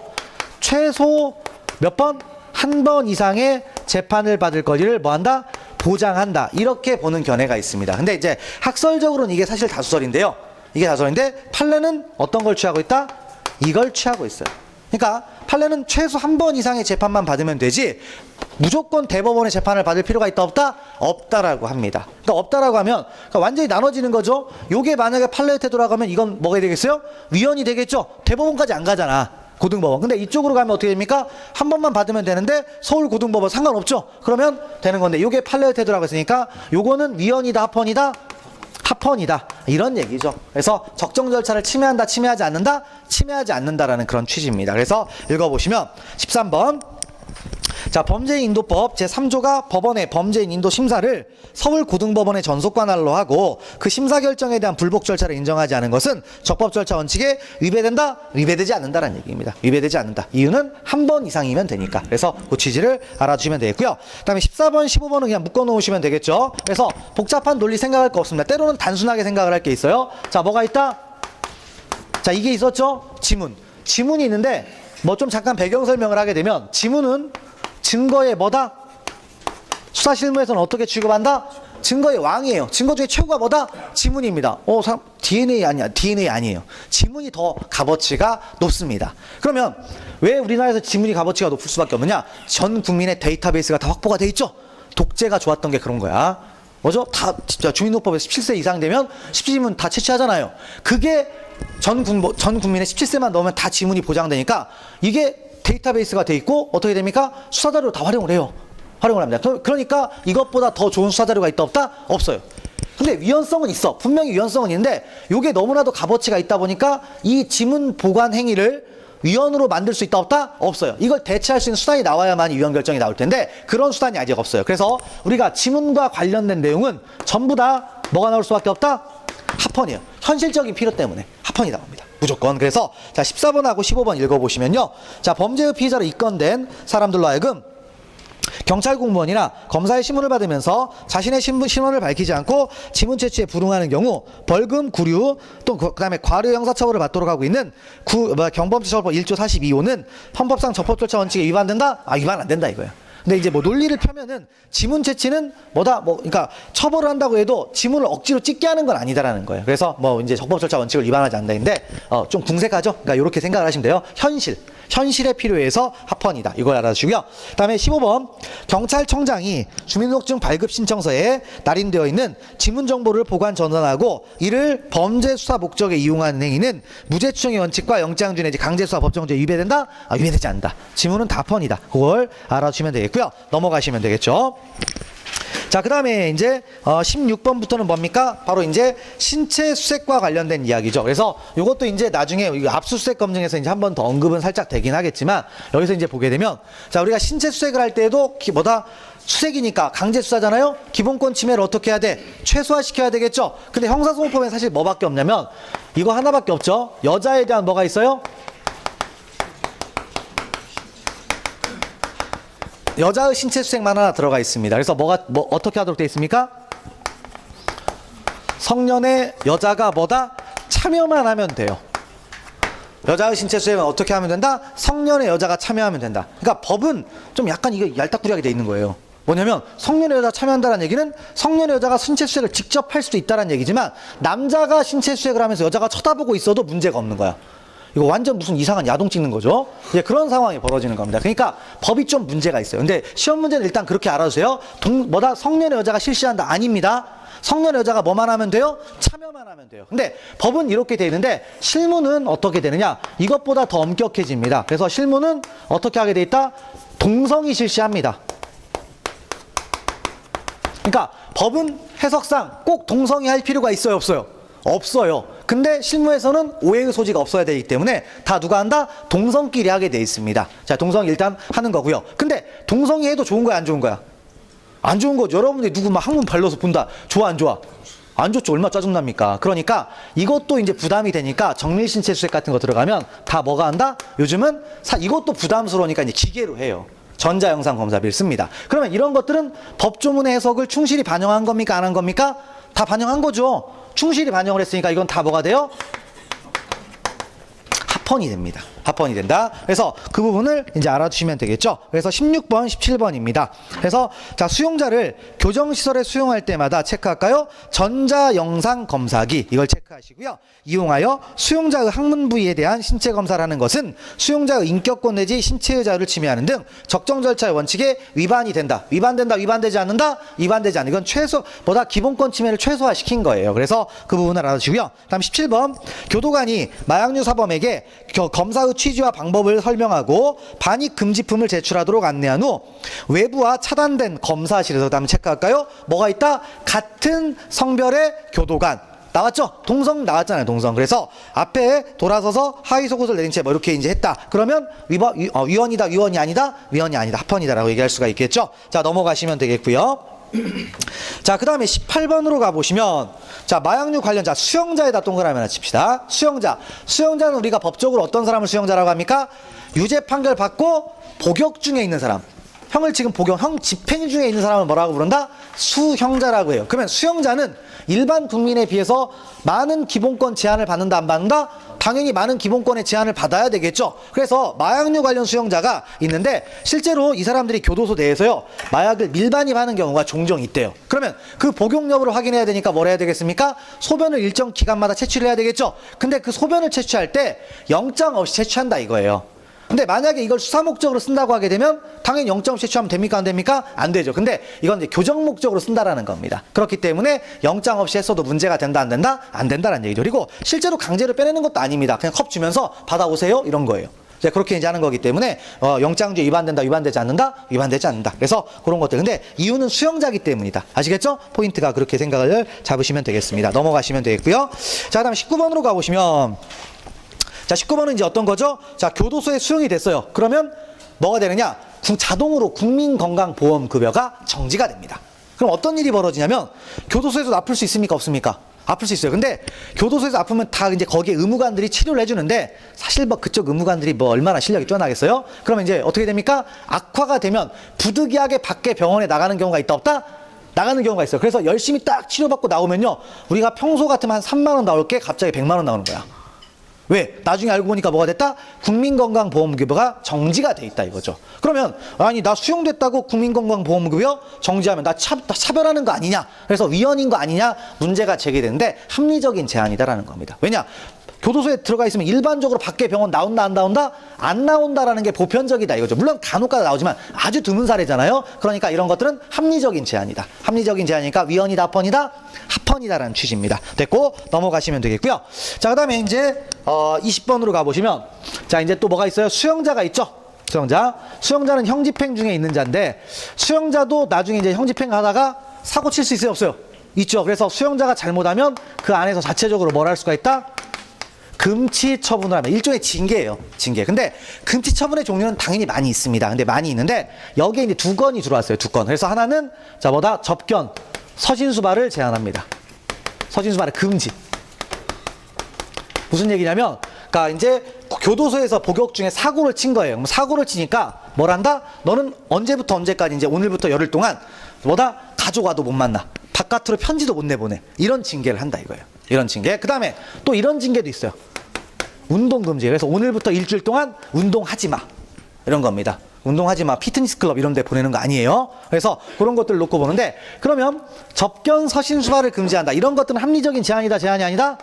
최소 몇 번? 한 번 이상의 재판을 받을 권리를 뭐한다? 보장한다. 이렇게 보는 견해가 있습니다. 근데 이제 학설적으로는 이게 사실 다수설인데요. 이게 다수설인데 판례는 어떤 걸 취하고 있다? 이걸 취하고 있어요. 그러니까 판례는 최소 한 번 이상의 재판만 받으면 되지 무조건 대법원의 재판을 받을 필요가 있다 없다? 없다라고 합니다. 그러니까 없다라고 하면 그러니까 완전히 나눠지는 거죠. 요게 만약에 판례의 태도라고 하면 이건 뭐가 되겠어요? 위헌이 되겠죠. 대법원까지 안 가잖아. 고등법원. 근데 이쪽으로 가면 어떻게 됩니까? 한 번만 받으면 되는데 서울 고등법원 상관없죠. 그러면 되는 건데 요게 판례의 태도라고 했으니까 요거는 위헌이다 합헌이다? 합헌이다. 이런 얘기죠. 그래서 적정 절차를 침해한다 침해하지 않는다? 침해하지 않는다라는 그런 취지입니다. 그래서 읽어보시면 13번 자, 범죄인도법 제3조가 법원의 범죄인 인도 심사를 서울고등법원의 전속관할로 하고 그 심사 결정에 대한 불복 절차를 인정하지 않은 것은 적법 절차 원칙에 위배된다? 위배되지 않는다라는 얘기입니다. 위배되지 않는다. 이유는 한 번 이상이면 되니까. 그래서 그 취지를 알아주시면 되겠고요. 그 다음에 14번, 15번은 그냥 묶어놓으시면 되겠죠. 그래서 복잡한 논리 생각할 거 없습니다. 때로는 단순하게 생각을 할 게 있어요. 자, 뭐가 있다? 자, 이게 있었죠? 지문. 지문이 있는데 뭐 좀 잠깐 배경 설명을 하게 되면 지문은 증거의 뭐다? 수사실무에서는 어떻게 취급한다? 증거의 왕이에요. 증거 중에 최고가 뭐다? 지문입니다. DNA 아니야. DNA 아니에요. 지문이 더 값어치가 높습니다. 그러면 왜 우리나라에서 지문이 값어치가 높을 수밖에 없느냐? 전 국민의 데이터베이스가 다 확보가 돼 있죠. 독재가 좋았던 게 그런 거야. 뭐죠? 다 진짜 주민등록법에서 17세 이상 되면 17지문 다 채취하잖아요. 그게 전 국민의 17세만 넣으면 다 지문이 보장되니까 이게 데이터베이스가 돼 있고 어떻게 됩니까? 수사자료로 다 활용을 해요. 활용을 합니다. 그러니까 이것보다 더 좋은 수사자료가 있다 없다? 없어요. 근데 위헌성은 있어. 분명히 위헌성은 있는데 이게 너무나도 값어치가 있다 보니까 이 지문 보관 행위를 위헌으로 만들 수 있다 없다? 없어요. 이걸 대체할 수 있는 수단이 나와야만 위헌 결정이 나올 텐데 그런 수단이 아직 없어요. 그래서 우리가 지문과 관련된 내용은 전부 다 뭐가 나올 수밖에 없다? 합헌이에요. 현실적인 필요 때문에 합헌이 나옵니다. 무조건. 그래서 자 14번하고 15번 읽어보시면요. 자 범죄의 피의자로 입건된 사람들로 하여금 경찰 공무원이나 검사의 심문을 받으면서 자신의 신원을 밝히지 않고 지문 채취에 불응하는 경우 벌금, 구류, 또 그다음에 과료 형사처벌을 받도록 하고 있는 경범죄처벌법 1조 42호는 헌법상 적법절차 원칙에 위반된다? 위반 안 된다 이거예요. 근데 이제 뭐 논리를 펴면은 지문 채취는 뭐다? 그러니까 처벌을 한다고 해도 지문을 억지로 찍게 하는 건 아니다라는 거예요. 그래서 뭐 이제 적법 절차 원칙을 위반하지 않는다는데 좀 궁색하죠? 그러니까 이렇게 생각을 하시면 돼요. 현실에 필요해서 합헌이다. 이걸 알아주시고요. 그다음에 15번 경찰청장이 주민등록증 발급 신청서에 날인되어 있는 지문 정보를 보관 전환하고 이를 범죄 수사 목적에 이용하는 행위는 무죄추정의 원칙과 영장주 내지 강제수사 법정죄에 위배된다? 위배되지 않는다. 지문은 다 합헌이다. 그걸 알아주시면 되겠고요. 넘어가시면 되겠죠. 자, 그 다음에 이제 16번부터는 뭡니까? 바로 이제 신체 수색과 관련된 이야기죠. 그래서 이것도 이제 나중에 압수수색 검증에서 이제 한 번 더 언급은 살짝 되긴 하겠지만 여기서 이제 보게 되면 자, 우리가 신체 수색을 할 때에도 뭐다? 수색이니까 강제 수사잖아요. 기본권 침해를 어떻게 해야 돼? 최소화시켜야 되겠죠. 근데 형사소송법엔 사실 뭐밖에 없냐면 이거 하나밖에 없죠. 여자에 대한 뭐가 있어요? 여자의 신체 수색만 하나 들어가 있습니다. 그래서 어떻게 하도록 되어 있습니까? 성년의 여자가 뭐다? 참여만 하면 돼요. 여자의 신체 수색은 어떻게 하면 된다? 성년의 여자가 참여하면 된다. 그러니까 법은 좀 약간 이게 얄딱구리하게 돼 있는 거예요. 뭐냐면 성년의 여자가 참여한다는 얘기는 성년의 여자가 신체 수색을 직접 할 수도 있다는 얘기지만 남자가 신체 수색을 하면서 여자가 쳐다보고 있어도 문제가 없는 거야. 이거 완전 무슨 이상한 야동 찍는 거죠. 예, 그런 상황이 벌어지는 겁니다. 그러니까 법이 좀 문제가 있어요. 근데 시험 문제는 일단 그렇게 알아주세요. 성년의 여자가 실시한다? 아닙니다. 성년의 여자가 뭐만 하면 돼요? 참여만 하면 돼요. 근데 법은 이렇게 돼 있는데 실무는 어떻게 되느냐? 이것보다 더 엄격해집니다. 그래서 실무는 어떻게 하게 돼 있다? 동성이 실시합니다. 그러니까 법은 해석상 꼭 동성이 할 필요가 있어요, 없어요? 없어요. 근데 실무에서는 오해의 소지가 없어야 되기 때문에 다 누가 한다? 동성끼리 하게 돼 있습니다. 자, 동성 일단 하는 거고요. 근데 동성이 해도 좋은 거야, 안 좋은 거야? 안 좋은 거죠. 여러분들이 누구 막 항문 발라서 본다. 좋아, 안 좋아? 안 좋죠. 얼마나 짜증납니까? 그러니까 이것도 이제 부담이 되니까 정밀신체 수색 같은 거 들어가면 다 뭐가 한다? 요즘은 이것도 부담스러우니까 이제 기계로 해요. 전자영상검사비를 씁니다. 그러면 이런 것들은 법조문의 해석을 충실히 반영한 겁니까? 안 한 겁니까? 다 반영한 거죠. 충실히 반영을 했으니까 이건 다 뭐가 돼요? 합헌이 됩니다. 합헌이 된다. 그래서 그 부분을 이제 알아두시면 되겠죠. 그래서 16번, 17번입니다. 그래서 자, 수용자를 교정시설에 수용할 때마다 체크할까요? 전자영상 검사기 이걸 체크하시고요. 이용하여 수용자의 항문 부위에 대한 신체 검사를 하는 것은 수용자의 인격권 내지 신체의 자유를 침해하는 등 적정 절차의 원칙에 위반이 된다. 위반된다. 위반되지 않는다. 위반되지 않는 이건 기본권 침해를 최소화시킨 거예요. 그래서 그 부분을 알아주시고요. 다음 17번 교도관이 마약류 사범에게 검사의 취지와 방법을 설명하고 반입 금지품을 제출하도록 안내한 후 외부와 차단된 검사실에서 다음 체크할까요? 뭐가 있다? 같은 성별의 교도관. 나왔죠? 동성 나왔잖아요, 동성. 그래서 앞에 돌아서서 하의 속옷을 내린 채 뭐 이렇게 이제 했다. 그러면 위헌이다, 위헌이 아니다, 위헌이 아니다, 합헌이다라고 얘기할 수가 있겠죠? 자, 넘어가시면 되겠고요. 자, 그 다음에 18번으로 가보시면 자, 마약류 관련자 수용자에다 동그라미 하나 칩시다. 수용자는 우리가 법적으로 어떤 사람을 수용자라고 합니까? 유죄 판결 받고 복역 중에 있는 사람. 형을 지금 형 집행 중에 있는 사람을 뭐라고 부른다? 수형자라고 해요. 그러면 수용자는 일반 국민에 비해서 많은 기본권 제한을 받는다, 안 받는다? 당연히 많은 기본권의 제한을 받아야 되겠죠. 그래서 마약류 관련 수용자가 있는데 실제로 이 사람들이 교도소 내에서요 마약을 밀반입하는 경우가 종종 있대요. 그러면 그 복용 여부를 확인해야 되니까 뭘 해야 되겠습니까? 소변을 일정 기간마다 채취를 해야 되겠죠. 근데 그 소변을 채취할 때 영장 없이 채취한다 이거예요. 근데 만약에 이걸 수사 목적으로 쓴다고 하게 되면 당연히 영장 없이 채취하면 됩니까? 안 됩니까? 안 되죠. 근데 이건 이제 교정 목적으로 쓴다라는 겁니다. 그렇기 때문에 영장 없이 했어도 문제가 된다 안 된다? 안 된다라는 얘기죠. 그리고 실제로 강제로 빼내는 것도 아닙니다. 그냥 컵 주면서 받아오세요 이런 거예요. 이제 그렇게 이제 하는 거기 때문에 영장주의 위반된다, 위반되지 않는다, 위반되지 않는다. 그래서 그런 것들. 근데 이유는 수용자기 때문이다. 아시겠죠? 포인트가 그렇게 생각을 잡으시면 되겠습니다. 넘어가시면 되겠고요. 자, 그다음에 19번으로 가보시면. 자, 19번은 이제 어떤 거죠? 자, 교도소에 수용이 됐어요. 그러면 뭐가 되느냐? 자동으로 국민건강보험급여가 정지가 됩니다. 그럼 어떤 일이 벌어지냐면 교도소에서도 아플 수 있습니까? 없습니까? 아플 수 있어요. 근데 교도소에서 아프면 다 이제 거기에 의무관들이 치료를 해주는데 사실 뭐 그쪽 의무관들이 뭐 얼마나 실력이 뛰어나겠어요? 그러면 이제 어떻게 됩니까? 악화가 되면 부득이하게 밖에 병원에 나가는 경우가 있다 없다? 나가는 경우가 있어요. 그래서 열심히 딱 치료받고 나오면요. 우리가 평소 같으면 한 3만 원 나올 게 갑자기 100만 원 나오는 거야. 왜? 나중에 알고 보니까 뭐가 됐다? 국민건강보험급여가 정지가 돼 있다 이거죠. 그러면 아니 나 수용됐다고 국민건강보험급여 정지하면 나 차별하는 거 아니냐? 그래서 위헌인 거 아니냐? 문제가 제기되는데 합리적인 제한이다라는 겁니다. 왜냐? 교도소에 들어가 있으면 일반적으로 밖에 병원 나온다 안 나온다? 안 나온다라는 게 보편적이다 이거죠. 물론 간혹가다 나오지만 아주 드문 사례잖아요. 그러니까 이런 것들은 합리적인 제한이다. 합리적인 제한이니까 위헌이다 합헌이다? 합헌이다라는 취지입니다. 됐고 넘어가시면 되겠고요. 자, 그다음에 이제 20번으로 가보시면 자 이제 또 뭐가 있어요? 수용자가 있죠. 수용자는 형집행 중에 있는 자인데 수용자도 나중에 이제 형집행 하다가 사고 칠 수 있어요 없어요? 있죠. 그래서 수용자가 잘못하면 그 안에서 자체적으로 뭘 할 수가 있다? 금치 처분을 하면 일종의 징계예요. 징계. 근데 금치 처분의 종류는 당연히 많이 있습니다. 근데 많이 있는데 여기에 이제 두 건이 들어왔어요. 두 건. 그래서 하나는 자 뭐다? 접견, 서신수발을 제한합니다. 서신수발을 금지. 무슨 얘기냐면 그러니까 이제 교도소에서 복역 중에 사고를 친 거예요. 그럼 사고를 치니까 뭘 한다? 너는 언제부터 언제까지 이제 오늘부터 열흘 동안 뭐다? 가족 와도 못 만나. 바깥으로 편지도 못 내보내. 이런 징계를 한다 이거예요. 이런 징계. 그 다음에 또 이런 징계도 있어요. 운동금지. 그래서 오늘부터 일주일 동안 운동하지 마. 이런 겁니다. 운동하지 마. 피트니스 클럽 이런 데 보내는 거 아니에요. 그래서 그런 것들을 놓고 보는데 그러면 접견 서신수발을 금지한다. 이런 것들은 합리적인 제한이다. 제한이 아니다?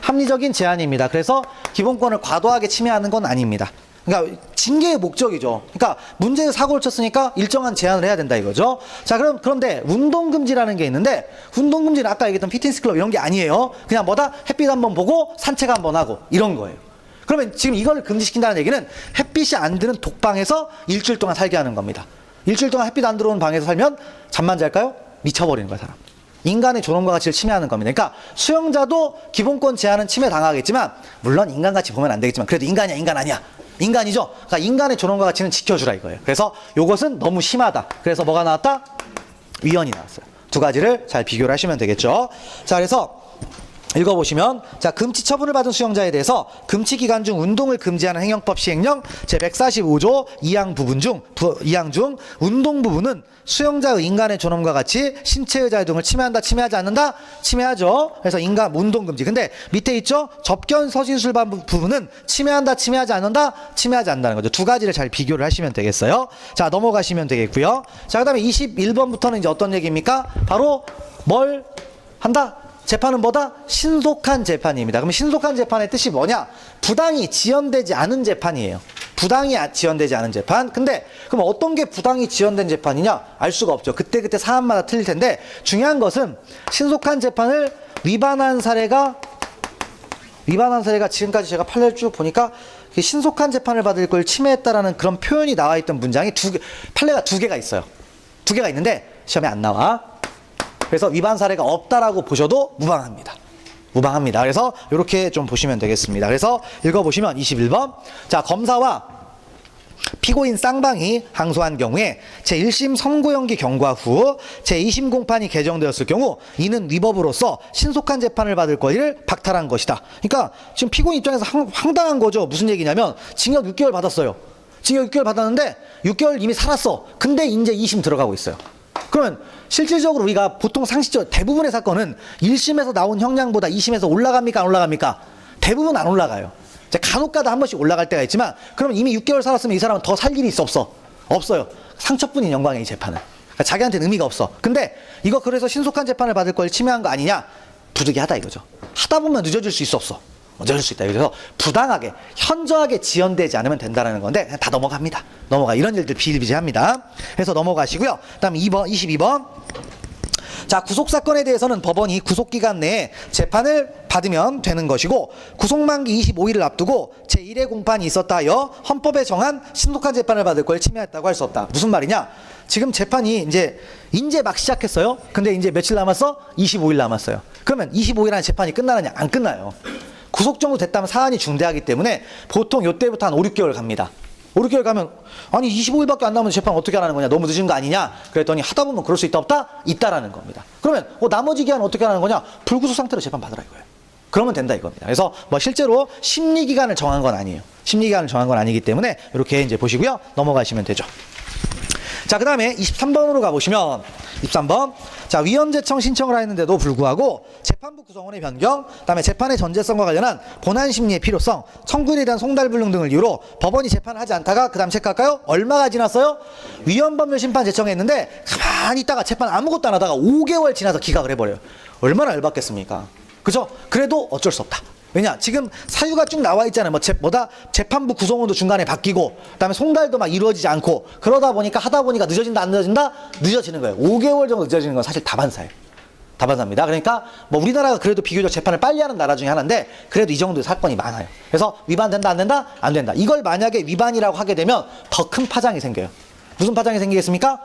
합리적인 제한입니다. 그래서 기본권을 과도하게 침해하는 건 아닙니다. 그러니까 징계의 목적이죠. 그러니까 문제의 사고를 쳤으니까 일정한 제한을 해야 된다 이거죠. 자, 그런데 운동금지라는 게 있는데 운동금지는 아까 얘기했던 피트니스 클럽 이런 게 아니에요. 그냥 뭐다? 햇빛 한번 보고 산책 한번 하고 이런 거예요. 그러면 지금 이걸 금지시킨다는 얘기는 햇빛이 안 드는 독방에서 일주일 동안 살게 하는 겁니다. 일주일 동안 햇빛 안 들어오는 방에서 살면 잠만 잘까요? 미쳐버리는 거야 사람. 인간의 존엄과 가치를 침해하는 겁니다. 그러니까 수용자도 기본권 제한은 침해당하겠지만 물론 인간같이 보면 안 되겠지만 그래도 인간이야 인간 아니야. 인간이죠. 그러니까 인간의 존엄과 가치는 지켜주라 이거예요. 그래서 요것은 너무 심하다. 그래서 뭐가 나왔다? 위헌이 나왔어요. 두 가지를 잘 비교를 하시면 되겠죠. 자, 그래서 읽어보시면 자 금치 처분을 받은 수용자에 대해서 금치 기간 중 운동을 금지하는 행정법 시행령 제145조 2항 중 운동 부분은 수용자의 인간의 존엄과 같이 신체의 자유 등을 침해한다 침해하지 않는다 침해하죠. 그래서 인간 운동 금지. 근데 밑에 있죠 접견 서신술 부분은 침해한다 침해하지 않는다 침해하지 않는다는 거죠. 두 가지를 잘 비교를 하시면 되겠어요. 자 넘어가시면 되겠고요. 자 그다음에 21번부터는 이제 어떤 얘기입니까? 바로 뭘 한다? 재판은 뭐다? 신속한 재판입니다. 그럼 신속한 재판의 뜻이 뭐냐? 부당이 지연되지 않은 재판이에요. 부당이 지연되지 않은 재판. 근데 그럼 어떤 게 부당이 지연된 재판이냐? 알 수가 없죠. 그때그때 사안마다 틀릴 텐데 중요한 것은 신속한 재판을 위반한 사례가 지금까지 제가 판례를 쭉 보니까 신속한 재판을 받을 걸 침해했다라는 그런 표현이 나와 있던 문장이 판례가 두 개가 있어요. 두 개가 있는데 시험에 안 나와. 그래서 위반 사례가 없다라고 보셔도 무방합니다. 그래서 이렇게 좀 보시면 되겠습니다. 그래서 읽어보시면 21번. 자, 검사와 피고인 쌍방이 항소한 경우에 제1심 선고연기 경과 후 제2심 공판이 개정되었을 경우 이는 위법으로서 신속한 재판을 받을 권리를 박탈한 것이다. 그러니까 지금 피고인 입장에서 황당한 거죠. 무슨 얘기냐면 징역 6개월 받았어요. 징역 6개월 받았는데 6개월 이미 살았어. 근데 이제 2심 들어가고 있어요. 그러면 실질적으로 우리가 보통 상식적 대부분의 사건은 1심에서 나온 형량보다 2심에서 올라갑니까 안 올라갑니까? 대부분 안 올라가요. 이제 간혹가다 한 번씩 올라갈 때가 있지만 그럼 이미 6개월 살았으면 이 사람은 더 살 일이 있어 없어? 없어요. 상처뿐인 영광의 이 재판은. 그러니까 자기한테는 의미가 없어. 근데 이거 그래서 신속한 재판을 받을 걸 침해한 거 아니냐? 부득이하다 이거죠. 하다 보면 늦어질 수 있어 없어? 늦어질 수 있다. 그래서 부당하게 현저하게 지연되지 않으면 된다는 건데 그냥 다 넘어갑니다. 넘어가. 이런 일들 비일비재합니다. 그래서 넘어가시고요. 다음 2번 22번. 자, 구속사건에 대해서는 법원이 구속기간 내에 재판을 받으면 되는 것이고 구속만기 25일을 앞두고 제1회 공판이 있었다 하여 헌법에 정한 신속한 재판을 받을 걸 침해했다고 할 수 없다. 무슨 말이냐? 지금 재판이 이제 막 시작했어요. 근데 이제 며칠 남았어? 25일 남았어요. 그러면 25일 안에 재판이 끝나느냐? 안 끝나요. 구속 정도 됐다면 사안이 중대하기 때문에 보통 이때부터 한 5, 6개월 갑니다. 5, 6개월 가면 아니 25일밖에 안 남은 재판 어떻게 하라는 거냐? 너무 늦은 거 아니냐? 그랬더니 하다 보면 그럴 수 있다 없다? 있다라는 겁니다. 그러면 나머지 기간 어떻게 하라는 거냐? 불구속 상태로 재판 받으라 이거예요. 그러면 된다 이겁니다. 그래서 뭐 실제로 심리기간을 정한 건 아니에요. 심리기간을 정한 건 아니기 때문에 이렇게 이제 보시고요. 넘어가시면 되죠. 자, 그 다음에 23번으로 가보시면 23번. 자, 위헌재청 신청을 했는데도 불구하고 재판부 구성원의 변경, 그 다음에 재판의 전제성과 관련한 본안심리의 필요성, 청구인에 대한 송달불능 등을 이유로 법원이 재판을 하지 않다가 그 다음 체크할까요? 얼마가 지났어요? 위헌법률심판 제청했는데 가만히 있다가 재판 아무것도 안 하다가 5개월 지나서 기각을 해버려요. 얼마나 열받겠습니까? 그죠? 그래도 어쩔 수 없다. 왜냐? 지금 사유가 쭉 나와 있잖아요. 재판부 구성원도 중간에 바뀌고, 그 다음에 송달도 막 이루어지지 않고, 그러다 보니까 하다 보니까 늦어진다, 안 늦어진다? 늦어지는 거예요. 5개월 정도 늦어지는 건 사실 다반사예요. 다반사입니다. 그러니까 뭐 우리나라가 그래도 비교적 재판을 빨리 하는 나라 중에 하나인데, 그래도 이 정도의 사건이 많아요. 그래서 위반된다, 안 된다? 안 된다. 이걸 만약에 위반이라고 하게 되면 더 큰 파장이 생겨요. 무슨 파장이 생기겠습니까?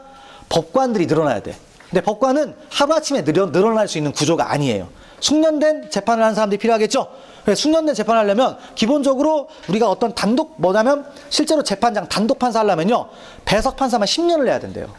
법관들이 늘어나야 돼. 근데 법관은 하루아침에 늘어날 수 있는 구조가 아니에요. 숙련된 재판을 하는 사람들이 필요하겠죠. 그래서 숙련된 재판을 하려면 기본적으로 우리가 어떤 실제로 재판장 단독 판사 하려면요, 배석 판사만 10년을 해야 된대요.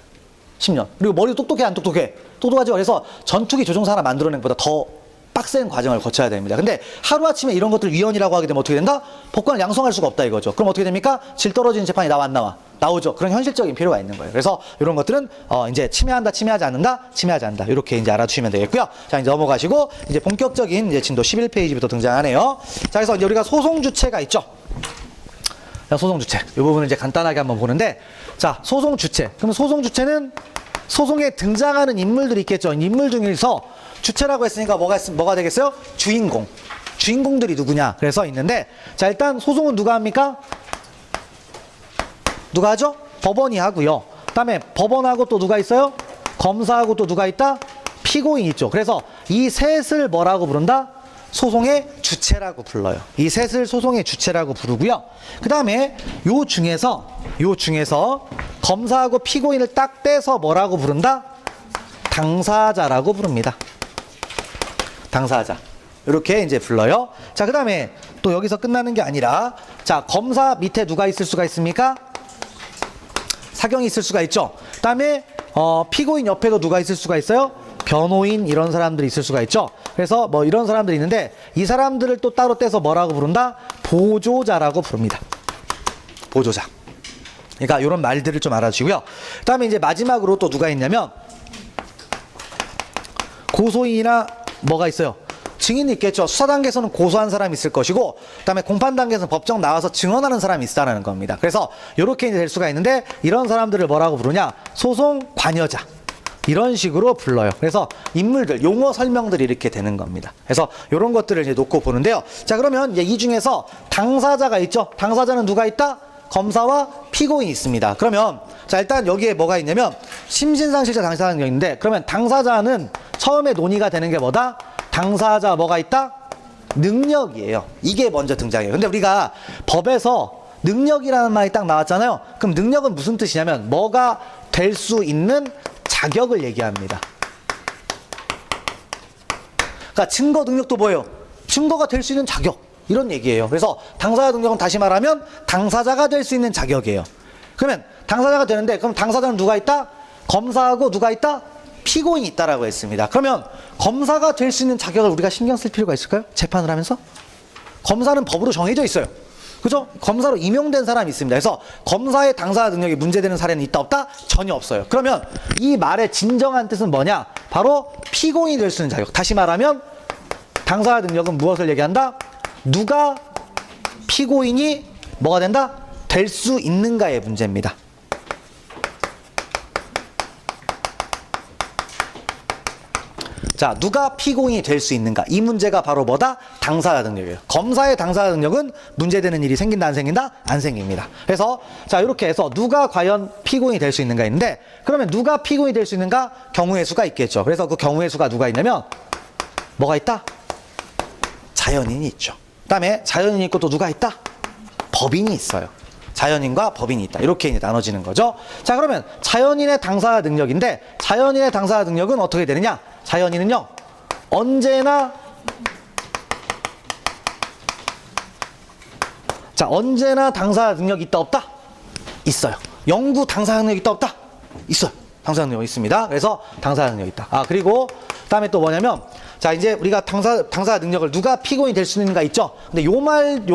10년. 그리고 머리도 똑똑해, 안 똑똑해? 똑똑하죠. 그래서 전투기 조종사 하나 만들어낸 것보다 더 빡센 과정을 거쳐야 됩니다. 근데 하루아침에 이런 것들 위헌이라고 하게 되면 어떻게 된다? 법관을 양성할 수가 없다 이거죠. 그럼 어떻게 됩니까? 질 떨어지는 재판이 나와 안 나와? 나오죠. 그런 현실적인 필요가 있는 거예요. 그래서 이런 것들은 이제 침해한다, 침해하지 않는다, 침해하지 않는다. 이렇게 이제 알아두시면 되겠고요. 자, 이제 넘어가시고 이제 본격적인 이제 진도 11페이지부터 등장하네요. 자, 그래서 이제 우리가 소송 주체가 있죠. 자, 소송 주체. 이 부분을 이제 간단하게 한번 보는데, 자, 소송 주체. 그럼 소송 주체는 소송에 등장하는 인물들이 있겠죠. 인물 중에서 주체라고 했으니까 뭐가 되겠어요? 주인공. 주인공들이 누구냐? 그래서 있는데, 자, 일단 소송은 누가 합니까? 누가 하죠? 법원이 하고요. 그다음에 법원하고 또 누가 있어요? 검사하고 또 누가 있다? 피고인 있죠. 그래서 이 셋을 뭐라고 부른다? 소송의 주체라고 불러요. 이 셋을 소송의 주체라고 부르고요. 그다음에 요 중에서 검사하고 피고인을 딱 떼서 뭐라고 부른다? 당사자라고 부릅니다. 당사자. 이렇게 이제 불러요. 자, 그다음에 또 여기서 끝나는 게 아니라, 자, 검사 밑에 누가 있을 수가 있습니까? 사경이 있을 수가 있죠. 그다음에 피고인 옆에도 누가 있을 수가 있어요? 변호인, 이런 사람들이 있을 수가 있죠. 그래서 뭐 이런 사람들이 있는데, 이 사람들을 또 따로 떼서 뭐라고 부른다? 보조자라고 부릅니다. 보조자. 그러니까 이런 말들을 좀 알아주시고요. 그다음에 이제 마지막으로 또 누가 있냐면 고소인이나 뭐가 있어요? 증인이 있겠죠. 수사 단계에서는 고소한 사람이 있을 것이고, 그다음에 공판 단계에서는 법정 나와서 증언하는 사람이 있다는 겁니다. 그래서 이렇게 될 수가 있는데, 이런 사람들을 뭐라고 부르냐? 소송 관여자. 이런 식으로 불러요. 그래서 인물들, 용어 설명들이 이렇게 되는 겁니다. 그래서 이런 것들을 이제 놓고 보는데요. 자, 그러면 이제 이 중에서 당사자가 있죠. 당사자는 누가 있다? 검사와 피고인이 있습니다. 그러면 자, 일단 여기에 뭐가 있냐면 심신상실자 당사자가 있는데, 그러면 당사자는 처음에 논의가 되는 게 뭐다? 당사자 뭐가 있다? 능력이에요. 이게 먼저 등장해요. 근데 우리가 법에서 능력이라는 말이 딱 나왔잖아요. 그럼 능력은 무슨 뜻이냐면 뭐가 될 수 있는 자격을 얘기합니다. 그러니까 증거 능력도 뭐예요? 증거가 될 수 있는 자격. 이런 얘기예요. 그래서 당사자 능력은 다시 말하면 당사자가 될 수 있는 자격이에요. 그러면 당사자가 되는데, 그럼 당사자는 누가 있다? 검사하고 누가 있다? 피고인이 있다라고 했습니다. 그러면 검사가 될 수 있는 자격을 우리가 신경 쓸 필요가 있을까요? 재판을 하면서? 검사는 법으로 정해져 있어요. 그죠? 검사로 임용된 사람이 있습니다. 그래서 검사의 당사자 능력이 문제되는 사례는 있다 없다? 전혀 없어요. 그러면 이 말의 진정한 뜻은 뭐냐? 바로 피고인이 될 수 있는 자격. 다시 말하면 당사자 능력은 무엇을 얘기한다? 누가 피고인이 뭐가 된다? 될 수 있는가의 문제입니다. 자, 누가 피고인이 될 수 있는가? 이 문제가 바로 뭐다? 당사자 능력이에요. 검사의 당사자 능력은 문제되는 일이 생긴다, 안 생긴다? 안 생깁니다. 그래서 자, 이렇게 해서 누가 과연 피고인이 될 수 있는가 있는데, 그러면 누가 피고인이 될 수 있는가? 경우의 수가 있겠죠. 그래서 그 경우의 수가 누가 있냐면 뭐가 있다? 자연인이 있죠. 그다음에 자연인이 있고 또 누가 있다? 법인이 있어요. 자연인과 법인이 있다. 이렇게 이제 나눠지는 거죠. 자, 그러면 자연인의 당사자 능력인데, 자연인의 당사자 능력은 어떻게 되느냐? 자연인은요, 언제나 당사자 능력이 있다, 없다? 있어요. 영구 당사자 능력이 있다, 없다? 있어요. 당사자 능력이 있습니다. 그래서 당사자 능력이 있다. 아, 그리고 그다음에 또 뭐냐면, 자, 이제 우리가 당사자 능력을 누가 피고인이 될 수 있는가 있죠? 근데 요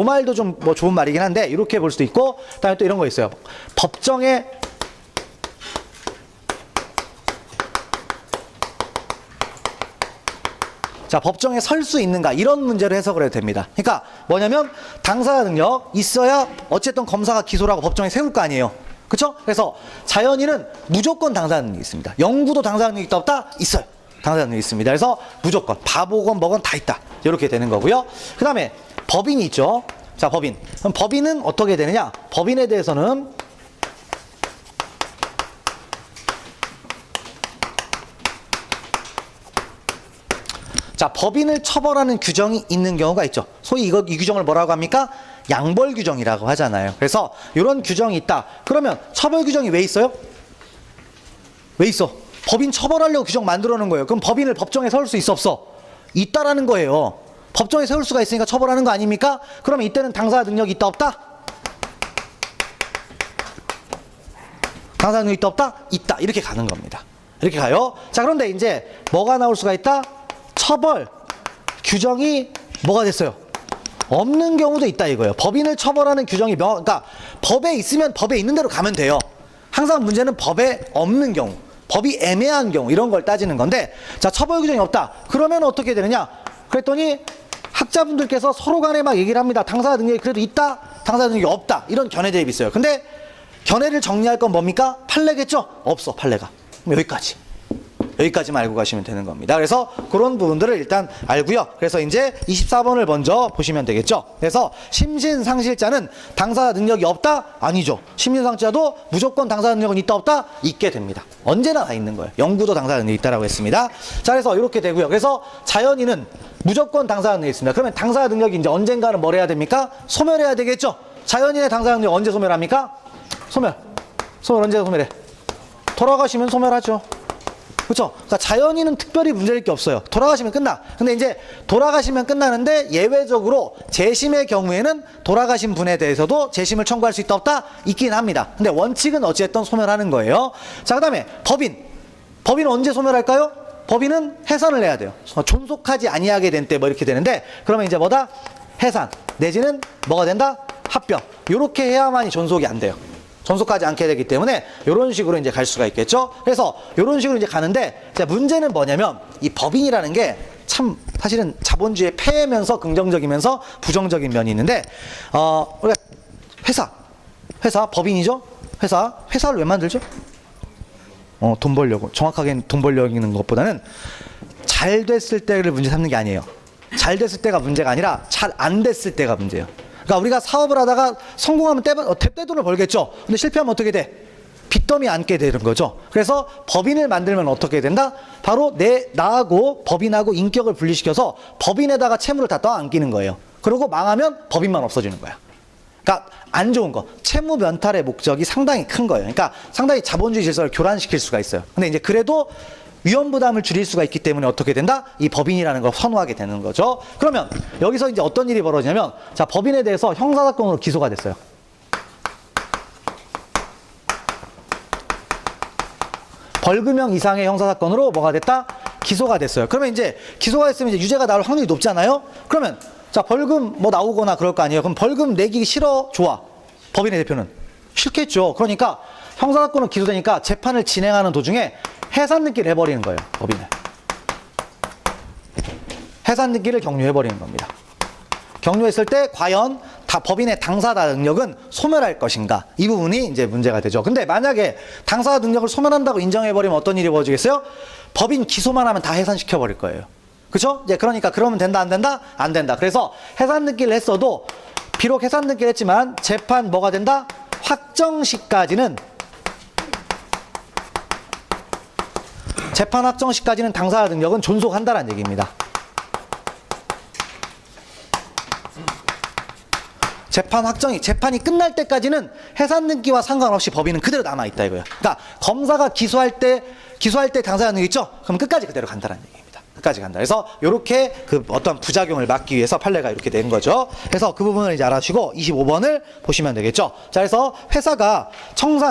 말도 좀 뭐 좋은 말이긴 한데, 이렇게 볼 수도 있고, 그다음에 또 이런 거 있어요. 법정에 자, 법정에 설 수 있는가, 이런 문제로 해석을 해도 됩니다. 그러니까 뭐냐면 당사자 능력 있어야 어쨌든 검사가 기소를 하고 법정에 세울 거 아니에요. 그렇죠? 그래서 자연인은 무조건 당사자 능력이 있습니다. 영구도 당사자 능력이 있다, 없다? 있어요. 당사자 능력이 있습니다. 그래서 무조건 바보건 뭐건 다 있다. 이렇게 되는 거고요. 그 다음에 법인이 있죠. 자, 법인. 그럼 법인은 어떻게 되느냐? 법인에 대해서는 자, 법인을 처벌하는 규정이 있는 경우가 있죠. 소위 이 규정을 뭐라고 합니까? 양벌 규정이라고 하잖아요. 그래서 이런 규정이 있다. 그러면 처벌 규정이 왜 있어요? 왜 있어? 법인 처벌하려고 규정 만들어 놓은 거예요. 그럼 법인을 법정에 세울 수 있어, 없어? 있다라는 거예요. 법정에 세울 수가 있으니까 처벌하는 거 아닙니까? 그러면 이때는 당사자 능력이 있다, 없다? 당사자 능력이 있다, 없다? 있다. 이렇게 가는 겁니다. 이렇게 가요. 자, 그런데 이제 뭐가 나올 수가 있다? 처벌 규정이 뭐가 됐어요? 없는 경우도 있다 이거예요. 법인을 처벌하는 규정이 그러니까 법에 있으면 법에 있는 대로 가면 돼요. 항상 문제는 법에 없는 경우, 법이 애매한 경우, 이런 걸 따지는 건데, 자, 처벌 규정이 없다. 그러면 어떻게 되느냐? 그랬더니 학자분들께서 서로 간에 막 얘기를 합니다. 당사자 능력이 그래도 있다, 당사자 능력이 없다. 이런 견해 대입이 있어요. 근데 견해를 정리할 건 뭡니까? 판례겠죠? 없어, 판례가. 그럼 여기까지만 알고 가시면 되는 겁니다. 그래서 그런 부분들을 일단 알고요. 그래서 이제 24번을 먼저 보시면 되겠죠. 그래서 심신상실자는 당사자 능력이 없다? 아니죠. 심신상실자도 무조건 당사자 능력은 있다, 없다? 있게 됩니다. 언제나 다 있는 거예요. 영구도 당사자 능력이 있다라고 했습니다. 자, 그래서 이렇게 되고요. 그래서 자연인은 무조건 당사자 능력이 있습니다. 그러면 당사자 능력이 이제 언젠가는 뭘 해야 됩니까? 소멸해야 되겠죠. 자연인의 당사자 능력 언제 소멸합니까? 소멸 언제 소멸해? 돌아가시면 소멸하죠. 그렇죠? 그러니까 자연인은 특별히 문제될 게 없어요. 돌아가시면 끝나. 근데 이제 돌아가시면 끝나는데 예외적으로 재심의 경우에는 돌아가신 분에 대해서도 재심을 청구할 수 있다, 없다? 있긴 합니다. 근데 원칙은 어쨌든 소멸하는 거예요. 자, 그다음에 법인은 언제 소멸할까요? 법인은 해산을 해야 돼요. 존속하지 아니하게 된 때 뭐 이렇게 되는데, 그러면 이제 뭐다? 해산 내지는 뭐가 된다? 합병. 이렇게 해야만이 존속이 안 돼요. 존속하지 않게 되기 때문에 이런 식으로 이제 갈 수가 있겠죠. 그래서 이런 식으로 이제 가는데, 자, 문제는 뭐냐면 이 법인이라는 게 참 사실은 자본주의의 폐해면서 긍정적이면서 부정적인 면이 있는데, 우리가 회사 법인이죠. 회사를 왜 만들죠? 돈 벌려고. 정확하게는 돈 벌려는 것보다는 잘 됐을 때를 문제 삼는 게 아니에요. 잘 됐을 때가 문제가 아니라 잘 안 됐을 때가 문제예요. 그러니까 우리가 사업을 하다가 성공하면 떼돈을 벌겠죠. 근데 실패하면 어떻게 돼? 빚더미 안게 되는 거죠. 그래서 법인을 만들면 어떻게 된다? 바로 나하고 법인하고 인격을 분리시켜서 법인에다가 채무를 다 떠안기는 거예요. 그리고 망하면 법인만 없어지는 거야. 그러니까 안 좋은 거. 채무 면탈의 목적이 상당히 큰 거예요. 그러니까 상당히 자본주의 질서를 교란시킬 수가 있어요. 근데 이제 그래도 위험 부담을 줄일 수가 있기 때문에 어떻게 된다? 이 법인이라는 걸 선호하게 되는 거죠. 그러면 여기서 이제 어떤 일이 벌어지냐면, 자, 법인에 대해서 형사사건으로 기소가 됐어요. 벌금형 이상의 형사사건으로 뭐가 됐다? 기소가 됐어요. 그러면 이제 기소가 됐으면 이제 유죄가 나올 확률이 높잖아요. 그러면 자, 벌금 뭐 나오거나 그럴 거 아니에요. 그럼 벌금 내기 싫어? 좋아? 법인의 대표는 싫겠죠. 그러니까 형사사건으로 기소되니까 재판을 진행하는 도중에 해산등기를 해버리는 거예요. 법인을 해산등기를 격려해버리는 겁니다. 격려했을 때 과연 법인의 당사자 능력은 소멸할 것인가? 이 부분이 이제 문제가 되죠. 근데 만약에 당사자 능력을 소멸한다고 인정해버리면 어떤 일이 벌어지겠어요? 법인 기소만 하면 다 해산시켜버릴 거예요. 그죠? 이제 그러니까 그러면 된다, 안 된다? 안 된다. 그래서 해산 등기를 했어도 비록 해산 등기를 했지만 재판 뭐가 된다? 확정 시까지는 재판 확정 시까지는 당사자 능력은 존속한다는 얘기입니다. 재판이 끝날 때까지는 해산 등기와 상관없이 법인은 그대로 남아 있다 이거예요. 그러니까 검사가 기소할 때 당사자 능력 있죠? 그럼 끝까지 그대로 간다는 얘기입니다. 끝까지 간다. 그래서 이렇게 그 어떤 부작용을 막기 위해서 판례가 이렇게 된 거죠. 그래서 그 부분을 이제 알아주시고 25번을 보시면 되겠죠. 자, 그래서 회사가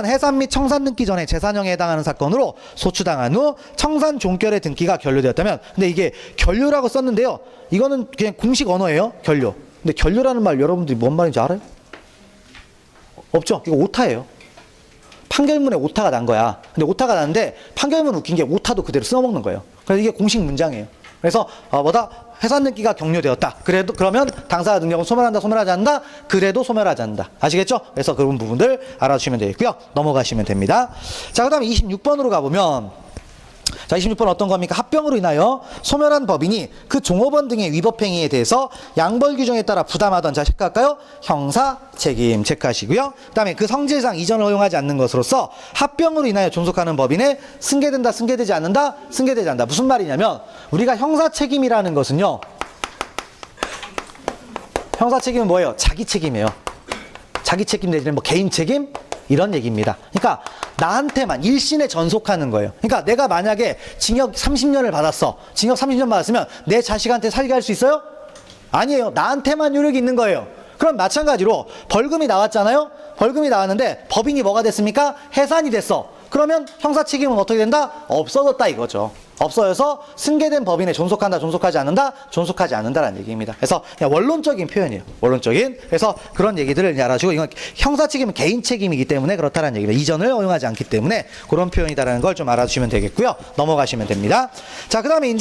해산 및 청산 등기 전에 재산형에 해당하는 사건으로 소추당한 후 청산 종결의 등기가 결료되었다면, 근데 이게 결료라고 썼는데요. 이거는 그냥 공식 언어예요. 결료. 근데 결료라는 말 여러분들이 뭔 말인지 알아요? 없죠? 이거 오타예요. 판결문에 오타가 난 거야. 근데 오타가 났는데 판결문 웃긴 게 오타도 그대로 써먹는 거예요. 그래서 이게 공식 문장이에요. 그래서 해산 등기가 격려되었다. 그러면 당사자 능력은 소멸한다, 소멸하지 않는다? 그래도 소멸하지 않는다. 아시겠죠? 그래서 그런 부분들 알아주시면 되겠고요. 넘어가시면 됩니다. 자, 그 다음에 26번으로 가보면, 자, 26번 어떤 겁니까? 합병으로 인하여 소멸한 법인이 그 종업원 등의 위법행위에 대해서 양벌 규정에 따라 부담하던, 자, 체크할까요? 형사 책임 체크하시고요. 그 다음에 그 성질상 이전을 허용하지 않는 것으로서 합병으로 인하여 존속하는 법인에 승계된다, 승계되지 않는다, 승계되지 않는다. 무슨 말이냐면 우리가 형사 책임이라는 것은요, 형사 책임은 뭐예요? 자기 책임이에요. 자기 책임 내지는 뭐 개인 책임? 이런 얘기입니다. 그러니까 나한테만 일신에 전속하는 거예요. 그러니까 내가 만약에 징역 30년을 받았어. 징역 30년 받았으면 내 자식한테 살게 할 수 있어요? 아니에요. 나한테만 효력이 있는 거예요. 그럼 마찬가지로 벌금이 나왔잖아요. 벌금이 나왔는데 법인이 뭐가 됐습니까? 해산이 됐어. 그러면 형사 책임은 어떻게 된다? 없어졌다 이거죠. 없어져서 승계된 법인에 존속한다, 존속하지 않는다, 존속하지 않는다라는 얘기입니다. 그래서 그냥 원론적인 표현이에요. 원론적인. 그래서 그런 얘기들을 알아주고, 이건 형사 책임은 개인 책임이기 때문에 그렇다는 얘기입니다. 이전을 허용하지 않기 때문에 그런 표현이다라는 걸 좀 알아주시면 되겠고요. 넘어가시면 됩니다. 자, 그 다음에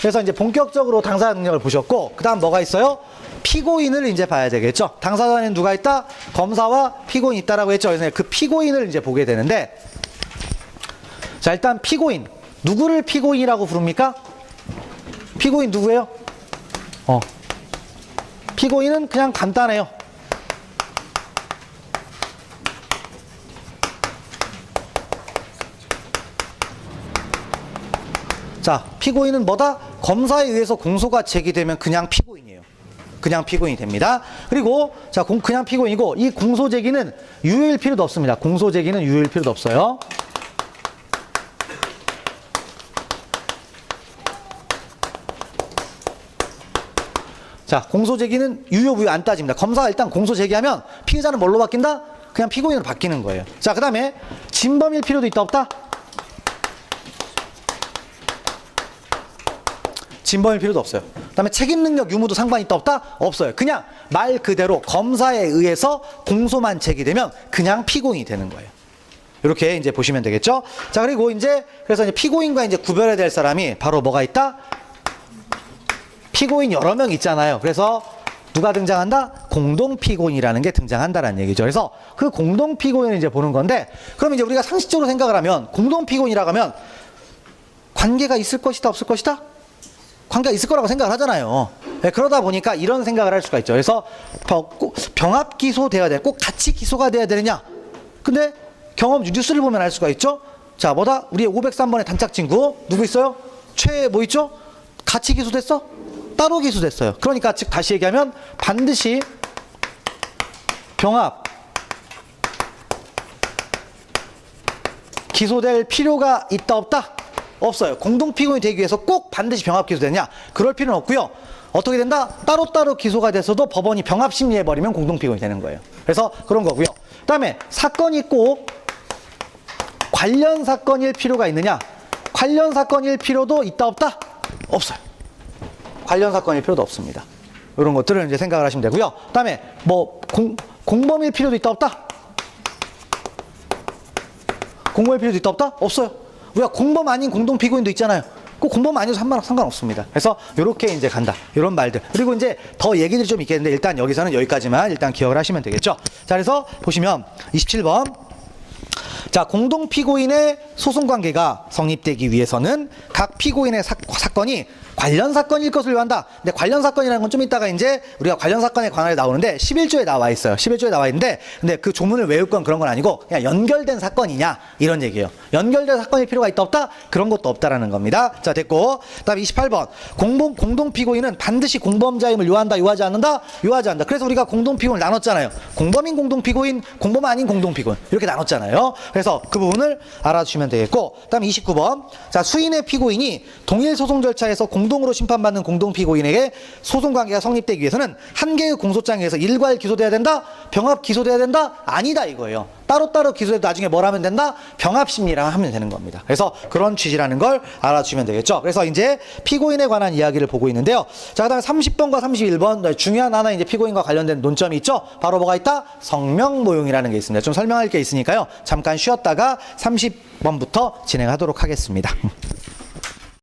그래서 본격적으로 당사자 능력을 보셨고, 그 다음 뭐가 있어요? 피고인을 이제 봐야 되겠죠. 당사자는 누가 있다? 검사와 피고인이 있다라고 했죠. 그래서 그 피고인을 이제 보게 되는데, 자, 일단 피고인. 누구를 피고인이라고 부릅니까? 피고인 누구예요? 피고인은 그냥 간단해요. 자, 피고인은 뭐다? 검사에 의해서 공소가 제기되면 그냥 피고인이에요. 그냥 피고인이 됩니다. 그리고 자, 그냥 피고인이고, 이 공소 제기는 유효일 필요도 없습니다. 공소 제기는 유효일 필요도 없어요. 자, 공소 제기는 유효 무효 안 따집니다. 검사가 일단 공소 제기하면 피의자는 뭘로 바뀐다? 그냥 피고인으로 바뀌는 거예요. 자, 그 다음에 진범일 필요도 있다 없다? 진범일 필요도 없어요. 그 다음에 책임 능력 유무도 상관이 있다 없다? 없어요. 그냥 말 그대로 검사에 의해서 공소만 제기되면 그냥 피고인이 되는 거예요. 이렇게 이제 보시면 되겠죠? 자, 그리고 그래서 이제 피고인과 이제 구별해야 될 사람이 바로 뭐가 있다? 피고인 여러 명 있잖아요. 그래서 누가 등장한다? 공동 피고인이라는 게 등장한다라는 얘기죠. 그래서 그 공동 피고인을 이제 보는 건데, 그럼 이제 우리가 상식적으로 생각을 하면 공동 피고인이라고 하면 관계가 있을 것이다, 없을 것이다? 관계가 있을 거라고 생각을 하잖아요. 네, 그러다 보니까 이런 생각을 할 수가 있죠. 그래서 병합 기소돼야 돼. 꼭 같이 기소가 돼야 되느냐? 근데 경험 뉴스를 보면 알 수가 있죠. 자, 우리 503번의 단짝 친구 누구 있어요? 뭐 있죠? 같이 기소됐어? 따로 기소됐어요. 그러니까 즉 다시 얘기하면 반드시 병합 기소될 필요가 있다 없다? 없어요. 공동 피고인이 되기 위해서 꼭 반드시 병합 기소되냐? 그럴 필요는 없고요. 어떻게 된다? 따로따로 기소가 돼서도 법원이 병합 심리해버리면 공동 피고인이 되는 거예요. 그래서 그런 거고요. 그 다음에 사건이 꼭 관련 사건일 필요가 있느냐? 관련 사건일 필요도 있다 없다? 없어요. 관련 사건일 필요도 없습니다. 이런 것들을 이제 생각을 하시면 되고요. 그 다음에 공범일 필요도 있다 없다? 공범일 필요도 있다 없다? 없어요. 우리가 공범 아닌 공동 피고인도 있잖아요. 꼭 공범 아니어도 상관없습니다. 그래서 이렇게 이제 간다. 이런 말들. 그리고 이제 더 얘기들이 좀 있겠는데 일단 여기서는 여기까지만 일단 기억을 하시면 되겠죠. 자, 그래서 보시면 27번. 자, 공동 피고인의 소송 관계가 성립되기 위해서는 각 피고인의 사건이 관련 사건일 것을 요한다. 근데 관련 사건이라는 건 좀 이따가 이제 우리가 관련 사건에 관하여 나오는데 11조에 나와 있어요. 11조에 나와 있는데 근데 그 조문을 외울 건 그런 건 아니고 그냥 연결된 사건이냐 이런 얘기예요. 연결된 사건일 필요가 있다 없다? 그런 것도 없다라는 겁니다. 자, 됐고. 그다음에 28번. 공동 피고인은 반드시 공범자임을 요한다, 요하지 않는다? 요하지 않는다. 그래서 우리가 공동 피고인을 나눴잖아요. 공범인 공동 피고인, 공범 아닌 공동 피고인. 이렇게 나눴잖아요. 그래서 그 부분을 알아주시면 되겠고. 그다음에 29번. 자, 수인의 피고인이 동일 소송 절차에서 공동으로 심판받는 공동 피고인에게 소송 관계가 성립되기 위해서는 한 개의 공소장에서 일괄 기소돼야 된다? 병합 기소돼야 된다? 아니다 이거예요. 따로따로 기소해도 나중에 뭘 하면 된다? 병합 심리랑 하면 되는 겁니다. 그래서 그런 취지라는 걸 알아주시면 되겠죠. 그래서 이제 피고인에 관한 이야기를 보고 있는데요. 자, 그다음에 30번과 31번 중요한 하나 이제 피고인과 관련된 논점이 있죠. 바로 뭐가 있다? 성명 모용이라는 게 있습니다. 좀 설명할 게 있으니까요. 잠깐 쉬었다가 30번부터 진행하도록 하겠습니다.